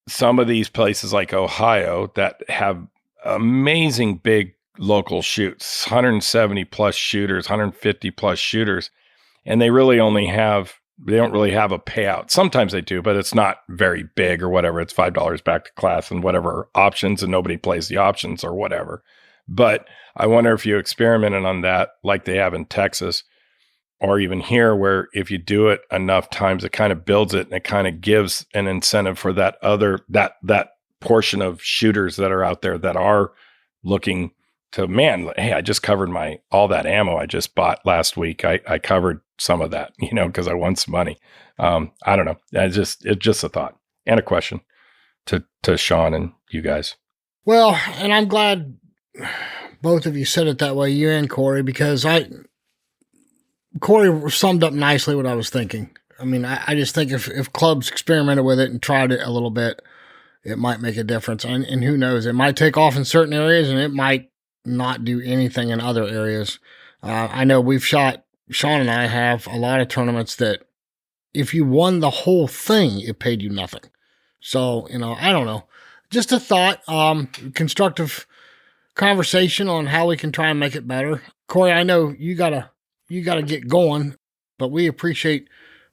some of these places like Ohio that have amazing big local shoots, 170 plus shooters, 150 plus shooters, and they don't really have a payout. Sometimes they do, but it's not very big or whatever. It's $5 back to class and whatever options, and nobody plays the options or whatever. But I wonder if you experimented on that like they have in Texas or even here, where if you do it enough times, it kind of builds it and it kind of gives an incentive for that portion of shooters that are out there that are looking to, man, hey, I just covered all that ammo I just bought last week. I covered some of that, because I won some money. I don't know. It's just a thought and a question to Sean and you guys. Well, and I'm glad both of you said it that way, you and Cory, because Cory summed up nicely what I was thinking. I mean, I just think if clubs experimented with it and tried it a little bit, it might make a difference. And who knows, it might take off in certain areas and it might not do anything in other areas. I know Sean and I have a lot of tournaments that if you won the whole thing, it paid you nothing. So, I don't know. Just a thought, constructive conversation on how we can try and make it better. Cory, I know you gotta get going, but we appreciate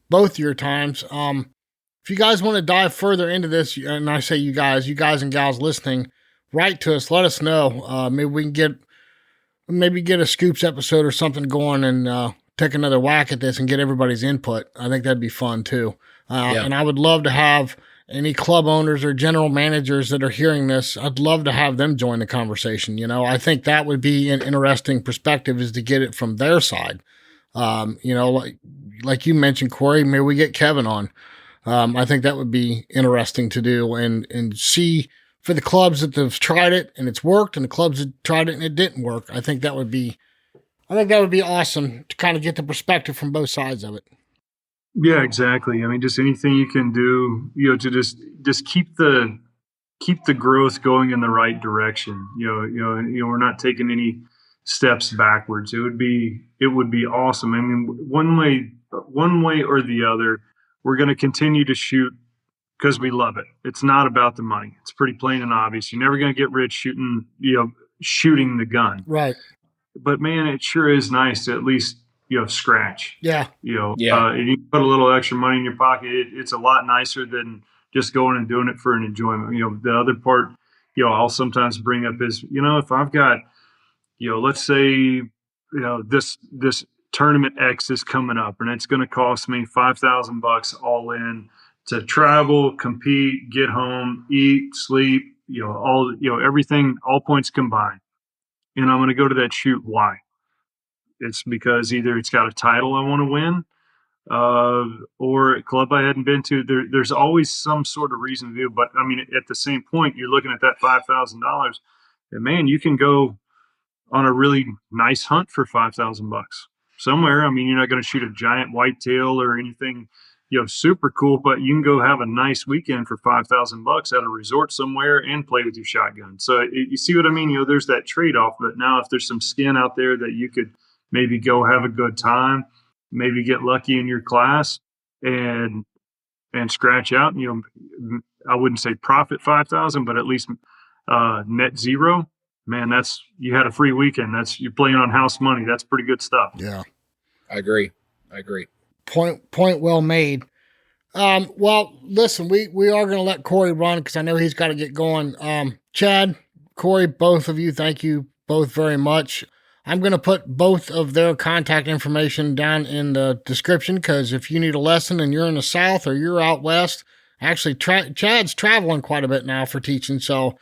both your times. If you guys want to dive further into this, and I say you guys and gals listening, write to us, let us know. Maybe we can get a Scoops episode or something going and take another whack at this and get everybody's input. I think that'd be fun too. And I would love to have any club owners or general managers that are hearing this. I'd love to have them join the conversation. I think that would be an interesting perspective, is to get it from their side. Like you mentioned, Cory, maybe we get Kevin on. I think that would be interesting to do and see for the clubs that have tried it and it's worked, and the clubs that tried it and it didn't work. I think that would be awesome to kind of get the perspective from both sides of it. Yeah, exactly. I mean, just anything you can do, to just keep the growth going in the right direction. We're not taking any steps backwards. It would be awesome. I mean, one way or the other, we're going to continue to shoot because we love it. It's not about the money. It's pretty plain and obvious. You're never going to get rich shooting the gun. Right. But man, it sure is nice to at least, scratch. Yeah. You put a little extra money in your pocket. It's a lot nicer than just going and doing it for an enjoyment. The other part, I'll sometimes bring up is, if I've got, let's say, this tournament X is coming up and it's going to cost me $5,000 all in to travel, compete, get home, eat, sleep, everything, all points combined. And I'm going to go to that shoot. Why? It's because either it's got a title I want to win, or a club I hadn't been to. There's always some sort of reason to do. But I mean, at the same point, you're looking at that $5,000, and man, you can go on a really nice hunt for $5,000 somewhere. I mean, you're not going to shoot a giant whitetail or anything, super cool, but you can go have a nice weekend for $5,000 at a resort somewhere and play with your shotgun. So you see what I mean? There's that trade-off. But now, if there's some skin out there that you could maybe go have a good time, maybe get lucky in your class and scratch out, I wouldn't say profit 5,000, but at least net zero. Man, you had a free weekend. You're playing on house money. That's pretty good stuff. Yeah. I agree. Point well made. Well, listen, we are going to let Cory run because I know he's got to get going. Chad, Cory, both of you, thank you both very much. I'm going to put both of their contact information down in the description, because if you need a lesson and you're in the South or you're out West, actually Chad's traveling quite a bit now for teaching. So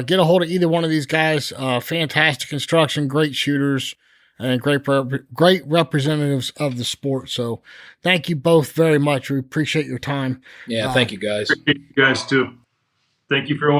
get a hold of either one of these guys. Fantastic instruction, great shooters, and great representatives of the sport. So thank you both very much. We appreciate your time. Yeah, thank you guys. Appreciate you guys too. Thank you for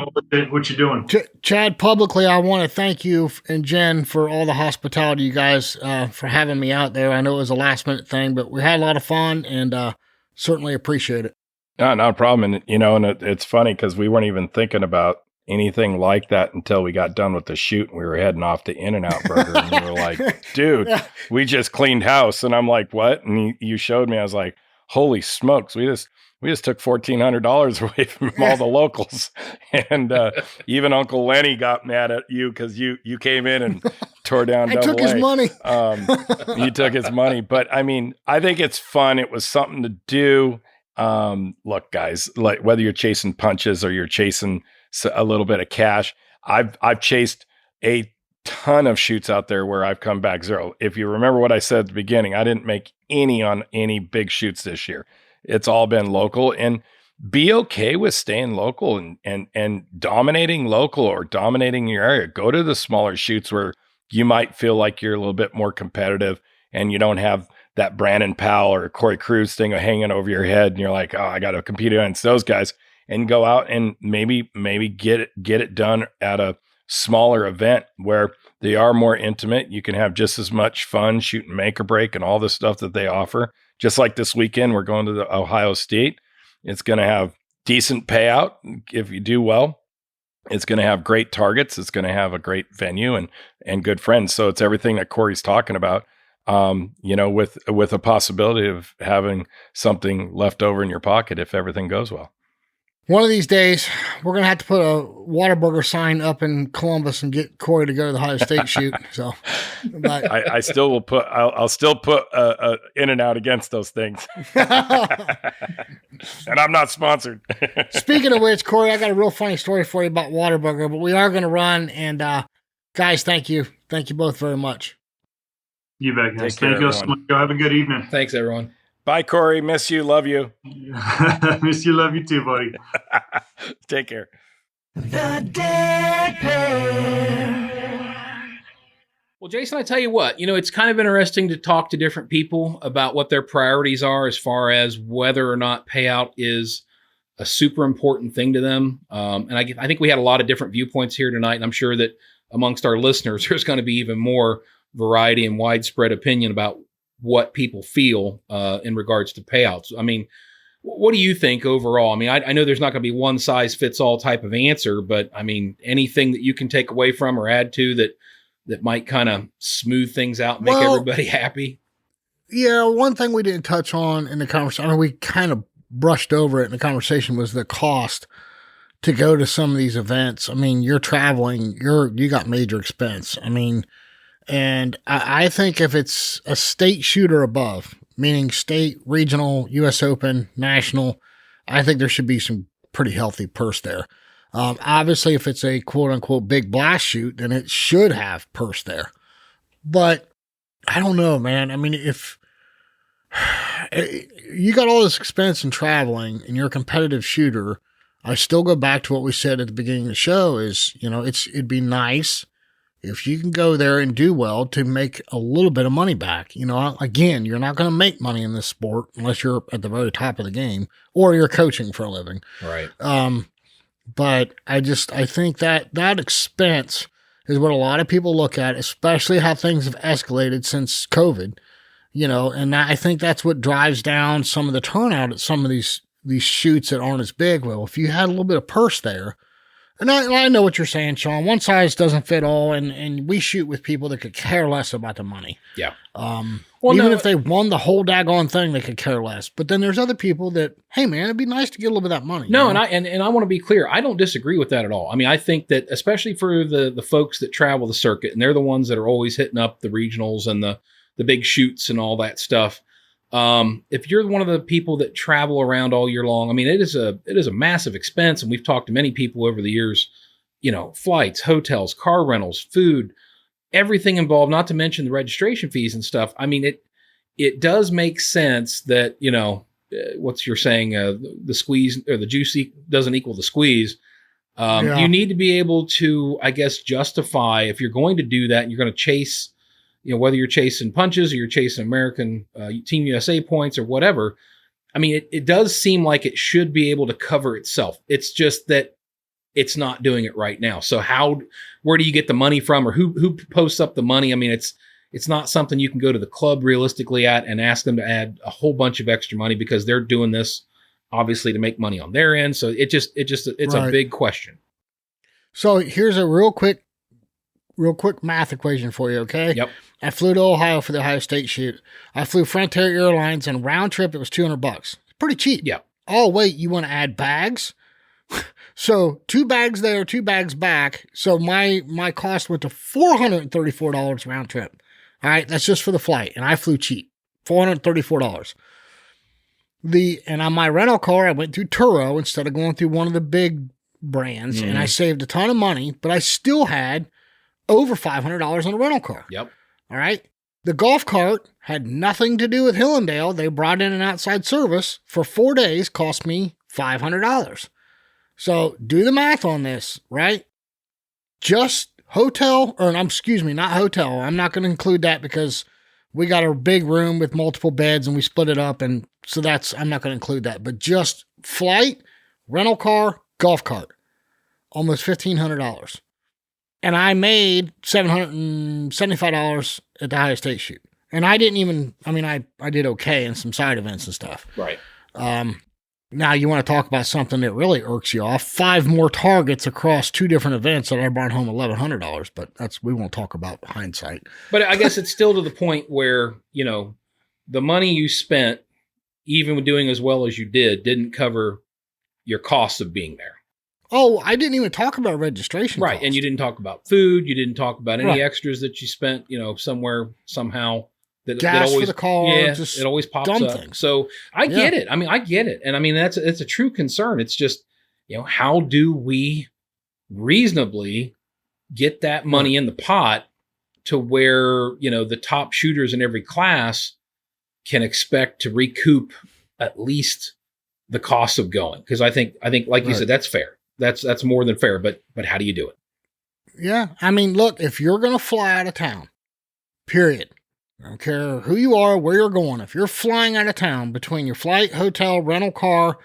what you're doing. Chad, publicly, I want to thank you and Jen for all the hospitality, you guys, for having me out there. I know it was a last-minute thing, but we had a lot of fun and certainly appreciate it. No, not a problem. And, and it's funny because we weren't even thinking about anything like that until we got done with the shoot and we were heading off to In-N-Out Burger. And we were like, dude, we just cleaned house. And I'm like, what? And you showed me. I was like, holy smokes. We just took $1,400 away from all the locals. And even Uncle Lenny got mad at you because you came in and tore down Double A. Took his money. You took his money. But I mean, I think it's fun. It was something to do. Look, guys, like whether you're chasing punches or you're chasing a little bit of cash, I've chased a ton of shoots out there where I've come back zero. If you remember what I said at the beginning, I didn't make any on any big shoots this year. It's all been local, and be okay with staying local and dominating local or dominating your area. Go to the smaller shoots where you might feel like you're a little bit more competitive and you don't have that Brandon Powell or Corey Kruse thing hanging over your head. And you're like, oh, I got to compete against those guys, and go out and maybe get it done at a smaller event where they are more intimate. You can have just as much fun shooting make or break and all the stuff that they offer. Just like this weekend, we're going to the Ohio State. It's going to have decent payout if you do well. It's going to have great targets. It's going to have a great venue and good friends. So it's everything that Cory's talking about, with a possibility of having something left over in your pocket if everything goes well. One of these days, we're going to have to put a Whataburger sign up in Columbus and get Cory to go to the Ohio State shoot. So, but I still will put, I'll still put In-N-Out against those things. And I'm not sponsored. Speaking of which, Cory, I got a real funny story for you about Whataburger, but we are going to run. And guys, thank you. Thank you both very much. You bet, guys. Thank you so much. Have a good evening. Thanks, everyone. Bye, Cory. Miss you. Love you. Miss you. Love you too, buddy. Take care. The Dead Pair. Well, Jason, I tell you what, it's kind of interesting to talk to different people about what their priorities are as far as whether or not payout is a super important thing to them. And I think we had a lot of different viewpoints here tonight, and I'm sure that amongst our listeners, there's going to be even more variety and widespread opinion about what people feel in regards to payouts. I mean, what do you think overall? I mean, I know there's not going to be one size fits all type of answer, but I mean, anything that you can take away from or add to that might kind of smooth things out and make everybody happy? Yeah, one thing we didn't touch on in the conversation, I mean, we kind of brushed over it in the conversation, was the cost to go to some of these events. I mean, you're traveling, you got major expense. I mean, and I think if it's a state shoot or above, meaning state, regional, U.S. Open, national, I think there should be some pretty healthy purse there. Obviously, if it's a quote-unquote big blast shoot, then it should have purse there. But I don't know, man. I mean, if you got all this expense in traveling and you're a competitive shooter, I still go back to what we said at the beginning of the show is, it'd be nice if you can go there and do well to make a little bit of money back. Again, you're not going to make money in this sport unless you're at the very top of the game or you're coaching for a living. Right. But I think that expense is what a lot of people look at, especially how things have escalated since COVID, and I think that's what drives down some of the turnout at some of these shoots that aren't as big. Well, if you had a little bit of purse there, and I know what you're saying, Sean. One size doesn't fit all, and we shoot with people that could care less about the money. Yeah. If they won the whole daggone thing, they could care less. But then there's other people that, hey man, it'd be nice to get a little bit of that money. No, and I want to be clear. I don't disagree with that at all. I mean, I think that especially for the folks that travel the circuit, and they're the ones that are always hitting up the regionals and the big shoots and all that stuff. If you're one of the people that travel around all year long, I mean, it is a massive expense. And we've talked to many people over the years, flights, hotels, car rentals, food, everything involved, not to mention the registration fees and stuff. I mean, it does make sense that, what's you're saying, the squeeze or the juice doesn't equal the squeeze. You need to be able to, I guess, justify if you're going to do that and you're going to chase, whether you're chasing punches or you're chasing American Team USA points or whatever. I mean, it does seem like it should be able to cover itself. It's just that it's not doing it right now. So where do you get the money from, or who posts up the money? I mean, it's not something you can go to the club realistically at and ask them to add a whole bunch of extra money, because they're doing this obviously to make money on their end. So it's right. A big question. So here's a real quick math equation for you. Okay. Yep. I flew to Ohio for the Ohio State shoot. I flew Frontier Airlines, and round trip, it was $200. Pretty cheap. Yeah. Oh, wait, you want to add bags? So 2 bags there, 2 bags back. So my cost went to $434 round trip. All right. That's just for the flight. And I flew cheap, $434. And on my rental car, I went through Turo instead of going through one of the big brands, and I saved a ton of money, but I still had over $500 on a rental car. Yep. All right. The golf cart had nothing to do with Hillendale. They brought in an outside service for 4 days, cost me $500. So do the math on this, right? Just hotel, not hotel. I'm not going to include that because we got a big room with multiple beds and we split it up. And so I'm not going to include that, but just flight, rental car, golf cart, almost $1,500. And I made $775 at the Ohio State shoot. And I didn't even, I did okay in some side events and stuff. Right. Now you want to talk about something that really irks you off. 5 more targets across 2 different events that I brought home $1,100, but we won't talk about hindsight. But I guess it's still to the point where, the money you spent, even with doing as well as you did, didn't cover your costs of being there. Oh, I didn't even talk about registration. Right. costs. And you didn't talk about food. You didn't talk about any Right. extras that you spent, somewhere, somehow. Gas for the car. Yeah, just it always pops dumb up. things. So I get it. I get it. And it's a true concern. It's just, how do we reasonably get that money in the pot to where, the top shooters in every class can expect to recoup at least the cost of going? Because I think like you said, that's fair. That's more than fair, but how do you do it? Yeah. Look, if you're going to fly out of town, period. I don't care who you are, where you're going. If you're flying out of town between your flight, hotel, rental car,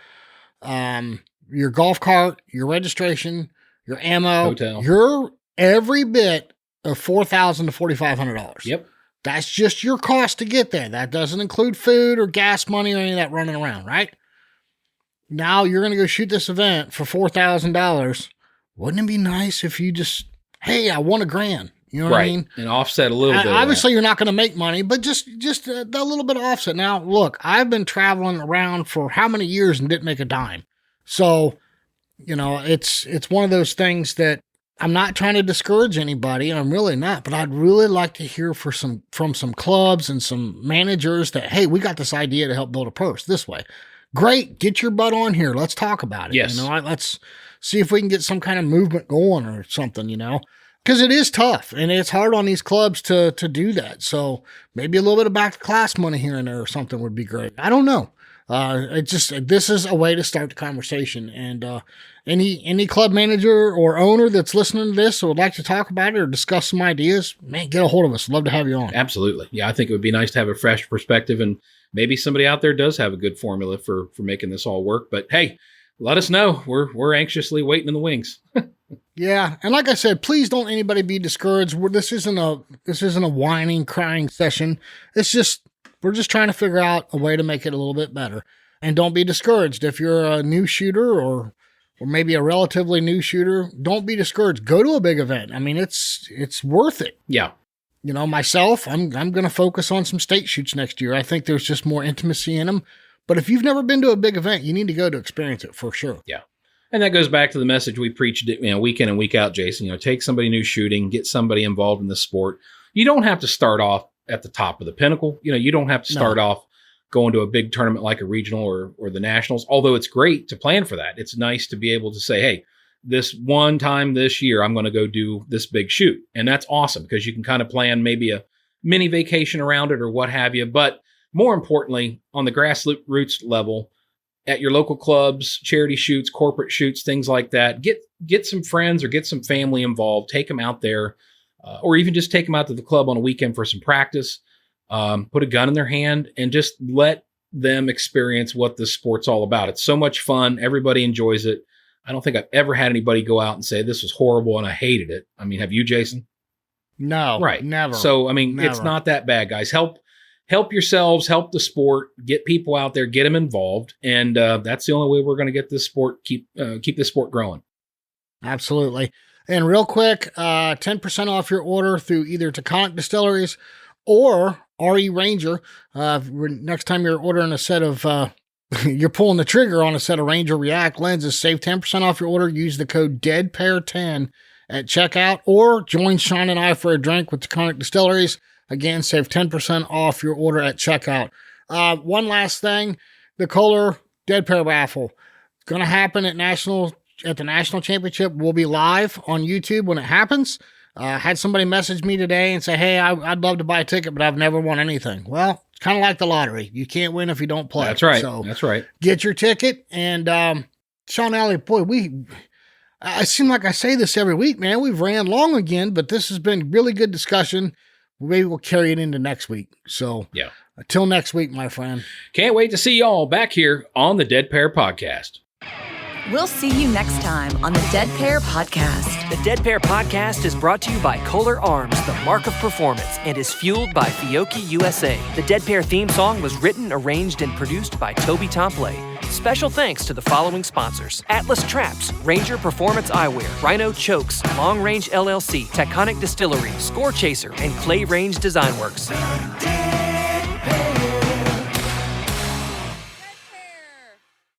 your golf cart, your registration, your ammo, Hotel. you're every bit of $4,000 to $4,500. Yep. That's just your cost to get there. That doesn't include food or gas money or any of that running around, right? Now you're going to go shoot this event for $4,000. Wouldn't it be nice if you just, hey, I won $1,000? You know what I mean? And offset a little bit. Obviously, you're not going to make money, but just a little bit of offset. Now, look, I've been traveling around for how many years and didn't make a dime. So, it's one of those things that I'm not trying to discourage anybody, and I'm really not. But I'd really like to hear from some clubs and some managers that, hey, we got this idea to help build a purse this way. Great, get your butt on here. Let's talk about it. Yes. Let's see if we can get some kind of movement going or something. Because it is tough, and it's hard on these clubs to do that. So maybe a little bit of back to class money here and there or something would be great. I don't know. This is a way to start the conversation. And any club manager or owner that's listening to this or would like to talk about it or discuss some ideas, man, get a hold of us. Love to have you on. Absolutely. Yeah, I think it would be nice to have a fresh perspective, and maybe somebody out there does have a good formula for making this all work. But hey, let us know. We're anxiously waiting in the wings. Yeah, and like I said, please don't anybody be discouraged. This isn't a whining, crying session. We're just trying to figure out a way to make it a little bit better. And don't be discouraged if you're a new shooter or maybe a relatively new shooter. Don't be discouraged. Go to a big event. It's worth it. Yeah. Myself, I'm going to focus on some state shoots next year. I think there's just more intimacy in them. But if you've never been to a big event, you need to go to experience it for sure. Yeah. And that goes back to the message we preached, week in and week out, Jason. Take somebody new shooting, get somebody involved in the sport. You don't have to start off at the top of the pinnacle. You don't have to start off going to a big tournament like a regional or the nationals, although it's great to plan for that. It's nice to be able to say, hey, this one time this year, I'm going to go do this big shoot. And that's awesome because you can kind of plan maybe a mini vacation around it or what have you. But more importantly, on the grassroots level, at your local clubs, charity shoots, corporate shoots, things like that, get some friends or get some family involved, take them out there, or even just take them out to the club on a weekend for some practice, put a gun in their hand and just let them experience what this sport's all about. It's so much fun. Everybody enjoys it. I don't think I've ever had anybody go out and say this was horrible and I hated it. Have you, Jason? No, right. Never. So, never. It's not that bad, guys. Help yourselves, help the sport, get people out there, get them involved. And that's the only way we're going to get this sport, keep this sport growing. Absolutely. And real quick, 10% off your order through either Taconic Distilleries or RE Ranger. Next time you're ordering a set of, you're pulling the trigger on a set of Ranger React lenses, save 10% off your order. Use the code DEADPAIR10 at checkout or join Sean and I for a drink with Taconic Distilleries. Again, save 10% off your order at checkout. One last thing, the Kolar Dead Pair raffle. It's going to happen at the National Championship. We'll be live on YouTube when it happens. Had somebody message me today and say, hey, I'd love to buy a ticket, but I've never won anything. Well, it's kind of like the lottery. You can't win if you don't play. That's right. So that's right. Get your ticket. And Sean Elliott, boy, I seem like I say this every week, man. We've ran long again, but this has been really good discussion. Maybe we'll carry it into next week. So yeah. Until next week, my friend. Can't wait to see y'all back here on the Dead Pair Podcast. We'll see you next time on the Dead Pair Podcast. The Dead Pair Podcast is brought to you by Kolar Arms, the mark of performance, and is fueled by Fiocchi USA. The Dead Pair theme song was written, arranged, and produced by Toby Tomplay. Special thanks to the following sponsors: Atlas Traps, Ranger Performance Eyewear, Rhino Chokes, Long Range LLC, Taconic Distillery, Score Chaser, and Clay Range Design Works.